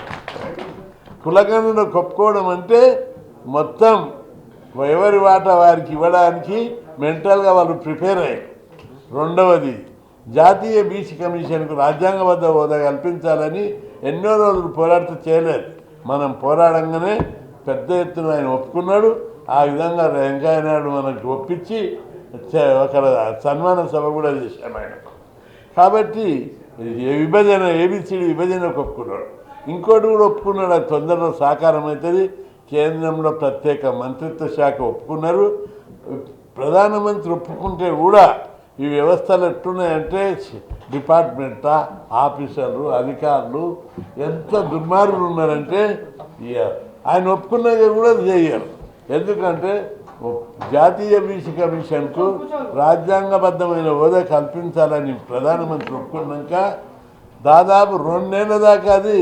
Speaker 7: కులగణన ఒప్పుకోవడం అంటే మొత్తం ఎవరి వాటా వారికి ఇవ్వడానికి మెంటల్గా వాళ్ళు ప్రిపేర్ అయ్యారు. 2వది, జాతీయ బీసీ కమిషన్కు రాజ్యాంగబద్ధ హోదా కల్పించాలని ఎన్నో రోజులు పోరాడితే చేయలేదు. మనం పోరాడంగానే పెద్ద ఎత్తున ఆయన ఒప్పుకున్నాడు. ఆ విధంగా వెంకయ్య నాయుడు మనకి ఒప్పించి అక్కడ సన్మాన సభ కూడా చేశాం ఆయన. కాబట్టి విభజన ఏబిసిడి విభజనకు ఒప్పుకున్నాడు. ఇంకోటి కూడా ఒప్పుకున్నాడు, అది తొందరలో సాకారం అవుతుంది. కేంద్రంలో ప్రత్యేక మంత్రిత్వ శాఖ ఒప్పుకున్నారు. ప్రధానమంత్రి ఒప్పుకుంటే కూడా ఈ వ్యవస్థలు ఎట్లున్నాయంటే డిపార్ట్మెంటా, ఆఫీసర్లు, అధికారులు ఎంత దుర్మార్గులు ఉన్నారంటే ఆయన ఒప్పుకున్నాక కూడా చేయరు. ఎందుకంటే జాతీయ బీసీ కమిషన్కు రాజ్యాంగబద్ధమైన హోదా కల్పించాలని ప్రధానమంత్రి ఒప్పుకున్నాక దాదాపు 2 నెలల దాకా అది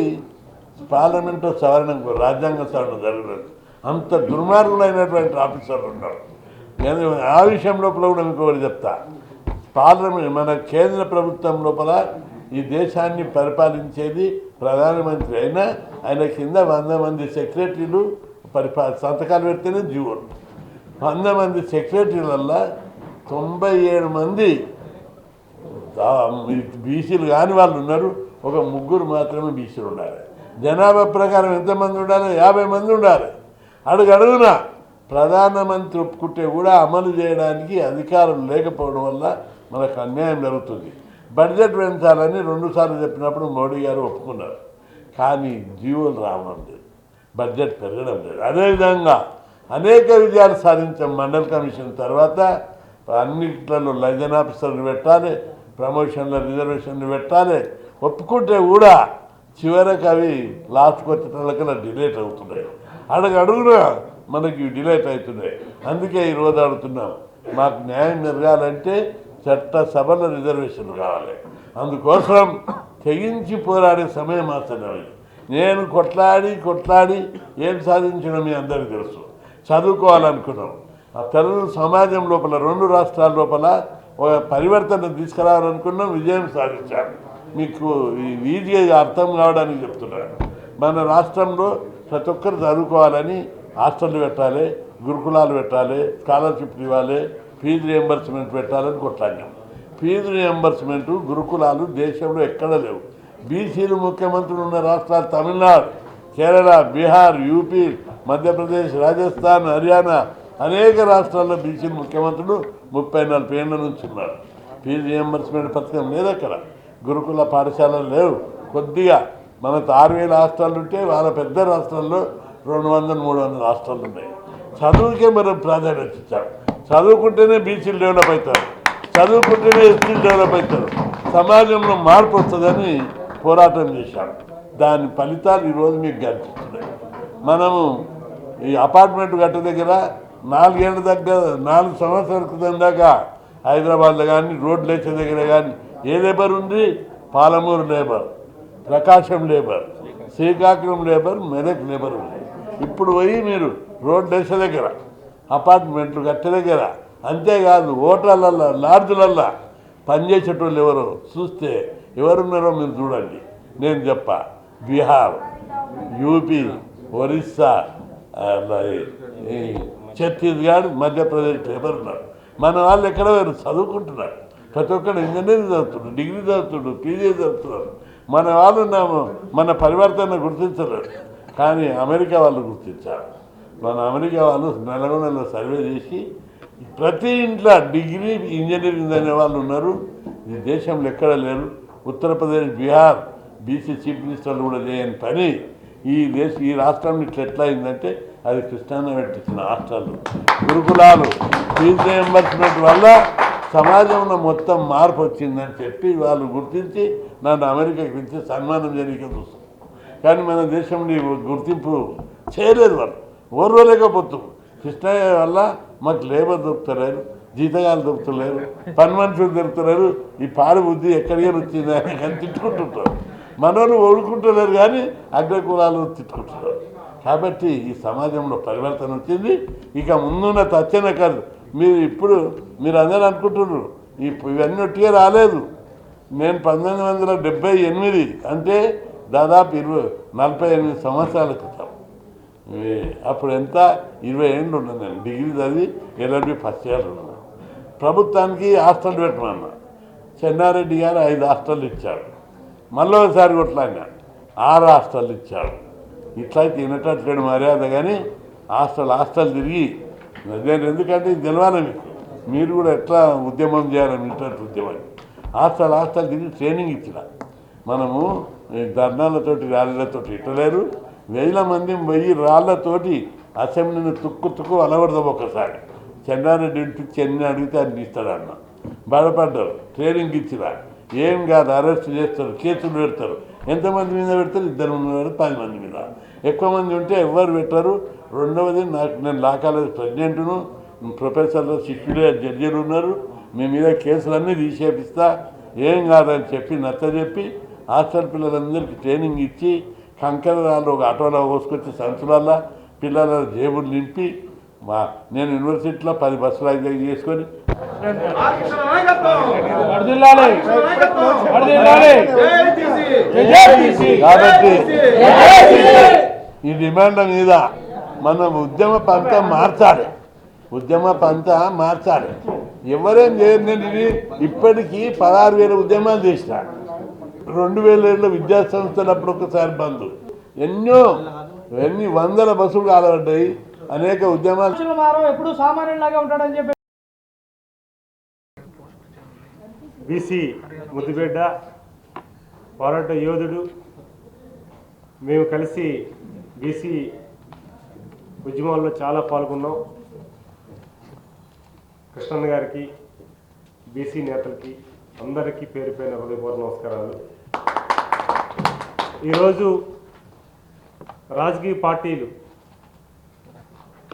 Speaker 7: పార్లమెంట్లో సవరణ, రాజ్యాంగ సవరణ జరగలేదు. అంత దుర్మార్గులైనటువంటి ఆఫీసర్లు ఉన్నారు. నేను ఆ విషయం లోపల కూడా ఇంకొకటి చెప్తా. పార్లమెంట్ మన కేంద్ర ప్రభుత్వం లోపల ఈ దేశాన్ని పరిపాలించేది ప్రధానమంత్రి అయినా ఆయన కింద 100 మంది సెక్రటరీలు సంతకాలు పెడితేనే జీవోలు. 100 మంది సెక్రటరీలల్లో 97 మంది బీసీలు కాని వాళ్ళు ఉన్నారు. ఒక 3 మాత్రమే బీసీలు ఉండాలి. జనాభా ప్రకారం ఎంతమంది ఉండాలి? 50 మంది ఉండాలి. అడుగున ప్రధానమంత్రి ఒప్పుకుంటే కూడా అమలు చేయడానికి అధికారం లేకపోవడం వల్ల మనకు అన్యాయం జరుగుతుంది. బడ్జెట్ పెంచాలని 2 సార్లు చెప్పినప్పుడు మోడీ గారు ఒప్పుకున్నారు. కానీ జీవోలు రావడం లేదు, బడ్జెట్ పెరగడం లేదు. అదేవిధంగా అనేక విజయాలు సాధించాం. మండల్ కమిషన్ తర్వాత అన్నిట్లలో లైజన్ ఆఫీసర్లు పెట్టాలి, ప్రమోషన్ల రిజర్వేషన్లు పెట్టాలి. ఒప్పుకుంటే కూడా చివరికి అవి లాస్ట్కి వచ్చేటోళ్ళకల్లా డిలేట్ అవుతున్నాయి. అడుగున మనకి డిలేట్ అవుతున్నాయి. అందుకే ఈరోజు అడుగుతున్నాం, మాకు న్యాయం జరగాలంటే చట్టసభల రిజర్వేషన్లు కావాలి. అందుకోసం తెగించి పోరాడే సమయం ఆసన్నమైంది. నేను కొట్లాడి ఏం సాధించడం మీ అందరికీ తెలుసు. చదువుకోవాలనుకున్నాం. ఆ తెలుగు సమాజం లోపల 2 రాష్ట్రాల లోపల ఒక పరివర్తన తీసుకురావాలనుకున్నాం. విజయం సాధించాను. మీకు ఈజీగా అర్థం కావడానికి చెప్తున్నాను. మన రాష్ట్రంలో ప్రతి ఒక్కరు చదువుకోవాలని హాస్టళ్ళు పెట్టాలి, గురుకులాలు పెట్టాలి, స్కాలర్షిప్లు ఇవ్వాలి, ఫీజు రియంబర్స్మెంట్ పెట్టాలని కొట్లాడినాం. ఫీజు రియంబర్స్మెంటు, గురుకులాలు దేశంలో ఎక్కడ లేవు. బీసీలు ముఖ్యమంత్రులు ఉన్న రాష్ట్రాలు తమిళనాడు, కేరళ, బీహార్, యూపీ, మధ్యప్రదేశ్, రాజస్థాన్, హర్యానా అనేక రాష్ట్రాల్లో బీసీలు ముఖ్యమంత్రులు 30-40 ఏళ్ళ నుంచి ఉన్నారు. ఫీజు రియంబర్స్మెంట్ పథకం లేదు అక్కడ. గురుకుల పాఠశాలలు లేవు. కొద్దిగా మనకు 6,000 హాస్టళ్ళు ఉంటే వాళ్ళ పెద్ద రాష్ట్రాల్లో 200-300 హాస్టళ్ళు ఉన్నాయి. చదువుకే మనం ప్రాధాన్యత ఇచ్చాం. చదువుకుంటేనే బీసీలు డెవలప్ అవుతారు, చదువుకుంటేనే ఎస్సీలు డెవలప్ అవుతారు, సమాజంలో మార్పు వస్తుందని పోరాటం చేశాం. దాని ఫలితాలు ఈరోజు మీకు కనిపిస్తున్నాయి. మనము ఈ అపార్ట్మెంట్ గట్ట దగ్గర 4 ఏళ్ళ దగ్గర 4 సంవత్సరాల క్రితం దాకా హైదరాబాద్లో కానీ రోడ్లు వేసే దగ్గర కానీ ఏ లేబర్ ఉంది? Palamuru labour, Prakasam labour, Srikakulam labour, Medak labour ఉంది. ఇప్పుడు పోయి మీరు రోడ్లు వేసే దగ్గర, అపార్ట్మెంట్లు కట్టే దగ్గర, అంతేకాదు హోటళ్ళల్లో, లాడ్జ్లల్లో పనిచేసేటోళ్ళు ఎవరో చూస్తే ఎవరున్నారో మీరు చూడండి. నేను చెప్పా, బీహార్, యూపీ, ఒరిస్సా, ఛత్తీస్గఢ్, మధ్యప్రదేశ్ లేబర్ ఉన్నారు. మన వాళ్ళు ఎక్కడ వేరు చదువుకుంటున్నారు. ప్రతి ఒక్కరు ఇంజనీరింగ్ చదువుతున్నారు, డిగ్రీ చదువుతున్నారు, పీజీ చదువుతున్నారు. మన వాళ్ళు మన పరివర్తన గుర్తించలేరు, కానీ అమెరికా వాళ్ళు గుర్తించారు. మన అమెరికా వాళ్ళు నెల సర్వే చేసి ప్రతి ఇంట్లో డిగ్రీ ఇంజనీరింగ్ అనే వాళ్ళు ఉన్నారు. ఈ దేశంలో ఎక్కడ లేరు. ఉత్తరప్రదేశ్, బీహార్ బీసీ చీఫ్ మినిస్టర్లు కూడా చేయని పని ఈ రాష్ట్రం ఇట్లా ఎట్లా అయిందంటే అది కృష్ణాన్న పెట్టించిన హాస్టళ్ళు, గురుకులాలు, ఫీజు రియంబర్స్మెంట్ వల్ల సమాజంలో మొత్తం మార్పు వచ్చిందని చెప్పి వాళ్ళు గుర్తించి నన్ను అమెరికాకి పిలిచి సన్మానం జరిగే చూస్తాం. కానీ మన దేశంలో గుర్తింపు చేయలేదు. వాళ్ళు ఓర్వలేకపోతున్నారు. కృష్ణయ్య వల్ల మాకు లేబర్ దొరుకుతలేరు, జీతగాలు దొరుకుతలేరు, పని మనుషులు దొరుకుతలేరు. ఈ పాడు బుద్ధి ఎక్కడికి వచ్చింది అని కానీ తిట్టుకుంటుంటారు. మనోళ్ళు ఓడుకుంటలేరు కానీ అగ్రకులాలు తిట్టుకుంటున్నారు. కాబట్టి ఈ సమాజంలో పరివర్తన వచ్చింది. ఇక ముందున్న తచ్చన కాదు. మీరు అందరూ అనుకుంటున్నారు ఇవన్నీ ఒట్టిగా రాలేదు. నేను 1978 అంటే దాదాపు 48 సంవత్సరాల క్రితం. అప్పుడు ఎంత 20 ఏళ్ళు ఉన్నాను. నేను డిగ్రీ చదివి LLB ఫస్ట్ ఇయర్ ఉన్నాను. ప్రభుత్వానికి హాస్టల్ పెట్టమన్నా. చెన్నారెడ్డి గారు 5 హాస్టళ్ళు ఇచ్చాడు. మళ్ళీ ఒకసారి కొట్లాడినా 6 హాస్టళ్ళు ఇచ్చాడు. ఇట్లయితే వినటట్లేడు మర్యాద కానీ హాస్టల్ తిరిగి నేను ఎందుకంటే ఇది తెలవాలి మీకు మీరు కూడా ఎట్లా ఉద్యమం చేయాలని ఇంటర్నెట్ ఉద్యమాన్ని హాస్టల్ తిరిగి ట్రైనింగ్ ఇచ్చిన మనము ఈ ధర్నాలతోటి ర్యాలీలతోటి ఇట్టలేరు 1000 మంది 1000 రాళ్లతోటి అసెంబ్లీని తుక్కు అలవడదాం ఒకసారి చెన్నారెడ్డి ఇంటి చెన్ని అడిగితే ఆయన ఇస్తాడన్న బాధపడ్డారు ట్రైనింగ్ ఇచ్చిరా ఏం కాదు అరెస్ట్ చేస్తారు కేసులు పెడతారు ఎంతమంది మీద పెడతారు 2 మంది 10 మంది మీద ఎక్కువ మంది ఉంటే ఎవరు పెట్టారు రెండవది నేను లా కాలేజ్ ప్రెసిడెంట్ను ప్రొఫెసర్లు శిష్యులే జడ్జీలు ఉన్నారు మీ మీద కేసులన్నీ తీసేపిస్తా ఏం కాదని చెప్పి నచ్చజెప్పి హాస్టల్ పిల్లలందరికీ ట్రైనింగ్ ఇచ్చి కంకరాలు ఒక ఆటోలో పోసుకొచ్చి సంచులల్లో పిల్లల జేబులు నింపి నేను యూనివర్సిటీలో 10 బస్సులు అయితే చేసుకొని కాబట్టి ఈ డిమాండ్ల మీద మనం ఉద్యమ పంత మార్చాలి ఎవరేం చేయరు నేను ఇది ఇప్పటికీ 16,000 ఉద్యమాలు చేసిన 2007లో విద్యా సంస్థలు అప్పుడు ఒకసారి బంద్ ఎన్ని వందల బస్సులు కాలబడ్డాయి అనేక ఉద్యమాలు
Speaker 2: మారం ఎప్పుడు సామాన్యులాగా ఉంటాడని చెప్పి
Speaker 8: బీసీ ముద్దుబిడ్డ పోరాట యోధుడు మేము కలిసి బీసీ ఉద్యమాల్లో చాలా పాల్గొన్నాం కృష్ణన్న గారికి బీసీ నేతలకి అందరికీ పేరు పేరున హృదయపూర్వక నమస్కారాలు. ఈరోజు రాజకీయ పార్టీలు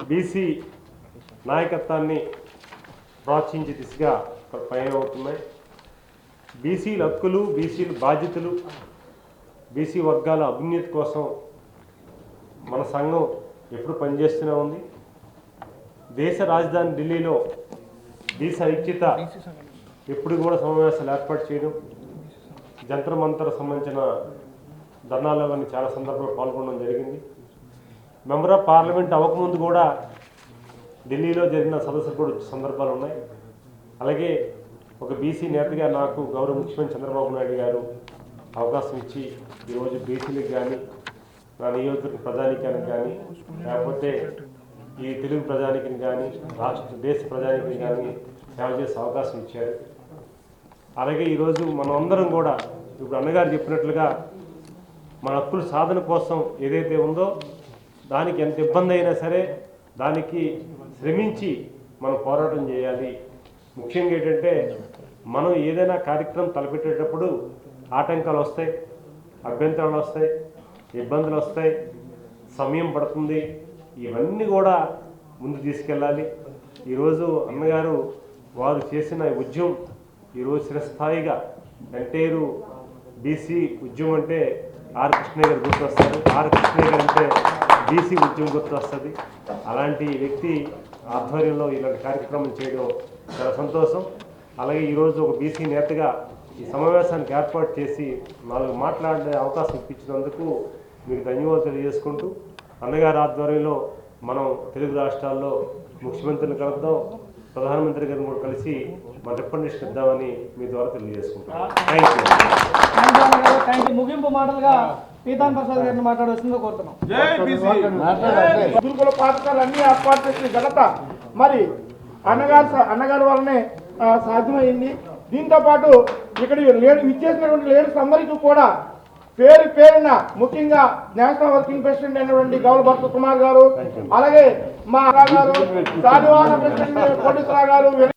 Speaker 8: బీసీ నాయకత్వాన్ని ప్రోత్సహించే దిశగా పయనమవుతున్నాయి. బీసీల హక్కులు, బీసీల బాధ్యతలు, బీసీ వర్గాల అభ్యున్నతి కోసం మన సంఘం ఎప్పుడు పనిచేస్తూనే ఉంది. దేశ రాజధాని ఢిల్లీలో బీసీ ఐక్యత ఎప్పుడు కూడా సమావేశాలు ఏర్పాటు చేయడం, జంతర్ మంతర్ సంబంధించిన ధర్నాల్లో కానీ చాలా సందర్భాలు పాల్గొనడం జరిగింది. మెంబర్ ఆఫ్ పార్లమెంట్ అవ్వకముందు కూడా ఢిల్లీలో జరిగిన సదస్సులు కూడా సందర్భాలు ఉన్నాయి. అలాగే ఒక బీసీ నేతగా నాకు గౌరవ ముఖ్యమంత్రి చంద్రబాబు నాయుడు గారు అవకాశం ఇచ్చి ఈరోజు బీసీలకు కానీ నా నియోజకవర్గ ప్రజానీకానికి కానీ లేకపోతే ఈ తెలుగు ప్రజానీకానికి కానీ దేశ ప్రజానీకానికి కానీ సేవ చేసే అవకాశం ఇచ్చారు. అలాగే ఈరోజు మనం అందరం కూడా ఇప్పుడు అన్నగారు చెప్పినట్లుగా మన హక్కుల సాధన కోసం ఏదైతే ఉందో దానికి ఎంత ఇబ్బంది అయినా సరే దానికి శ్రమించి మనం పోరాటం చేయాలి. ముఖ్యంగా ఏంటంటే మనం ఏదైనా కార్యక్రమం తలపెట్టేటప్పుడు ఆటంకాలు వస్తాయి, అభ్యంతరాలు వస్తాయి, ఇబ్బందులు వస్తాయి, సమయం పడుతుంది. ఇవన్నీ కూడా ముందు తీసుకెళ్ళాలి. ఈరోజు అన్నగారు వారు చేసిన ఉద్యమం ఈరోజు చిరస్థాయిగా ఎంటైరు బీసీ ఉద్యమం అంటే ఆర్ కృష్ణయ్య గారు గుర్తొస్తారు. ఆర్ కృష్ణయ్య గారు అంటే బీసీ ఉద్యమం గుర్తొస్తుంది. అలాంటి వ్యక్తి ఆధ్వర్యంలో ఇలాంటి కార్యక్రమం చేయడం చాలా సంతోషం. అలాగే ఈరోజు ఒక బీసీ నేతగా ఈ సమావేశానికి ఏర్పాటు చేసి 4 మాట్లాడే అవకాశం ఇప్పించినందుకు మీకు ధన్యవాదాలు తెలియజేసుకుంటూ అన్నగారి ఆధ్వర్యంలో మనం తెలుగు రాష్ట్రాల్లో ముఖ్యమంత్రిని కలుద్దాం, ప్రధానమంత్రి గారిని కూడా కలిసి మన రిప్రజెంటేషన్ ఇద్దామని మీ ద్వారా తెలియజేసుకుంటాం.
Speaker 2: Thank you. ముగింపు మాటలుగా పీతాన్ ప్రసాద్ గారిని మాట్లాడవలసిందిగా కోరుతున్నాం.
Speaker 6: గురుకుల పాఠశాలలు అన్ని ఏర్పాటు చేసిన ఘనత మరి అన్నగారి వల్లనే సాధ్యమైంది. దీంతో పాటు ఇక్కడ ఇచ్చేసినటువంటి లీడర్స్ అందరికీ కూడా పేరున ముఖ్యంగా నేషనల్ వర్కింగ్ ప్రెసిడెంట్ అయినటువంటి గౌరవ భరత్ కుమార్ గారు, అలాగే మా గారు, సాధువాన ప్రెసిడెంట్ కోటేశ్వరరావు గారు.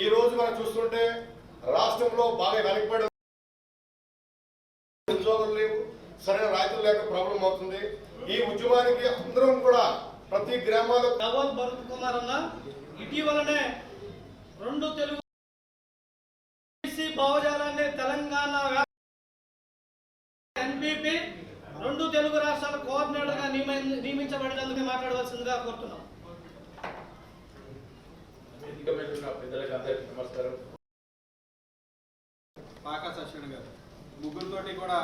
Speaker 9: ఈ రోజు మనం చూస్తుంటే రాష్ట్రంలో బాగా వెనకబడి ఉద్యోగులు లేవు, సరైన రైతులు లేక ప్రాబ్లం అవుతుంది. ఈ ఉద్యమానికి అందరం కూడా ప్రతి గ్రామాల్లో
Speaker 2: భరత్ కుమార్ అన్న ఇటీవలనే 2 తెలుగు భావజాలాన్ని తెలంగాణ ఎన్పీపీ 2 తెలుగు రాష్ట్రాల కోఆర్డినేటర్ గా నియమించబడినందుకు మాట్లాడవలసిందిగా కోరుతున్నాం.
Speaker 10: పాకా సత్యనారాయణ గారు ముగ్గురితోటి కూడా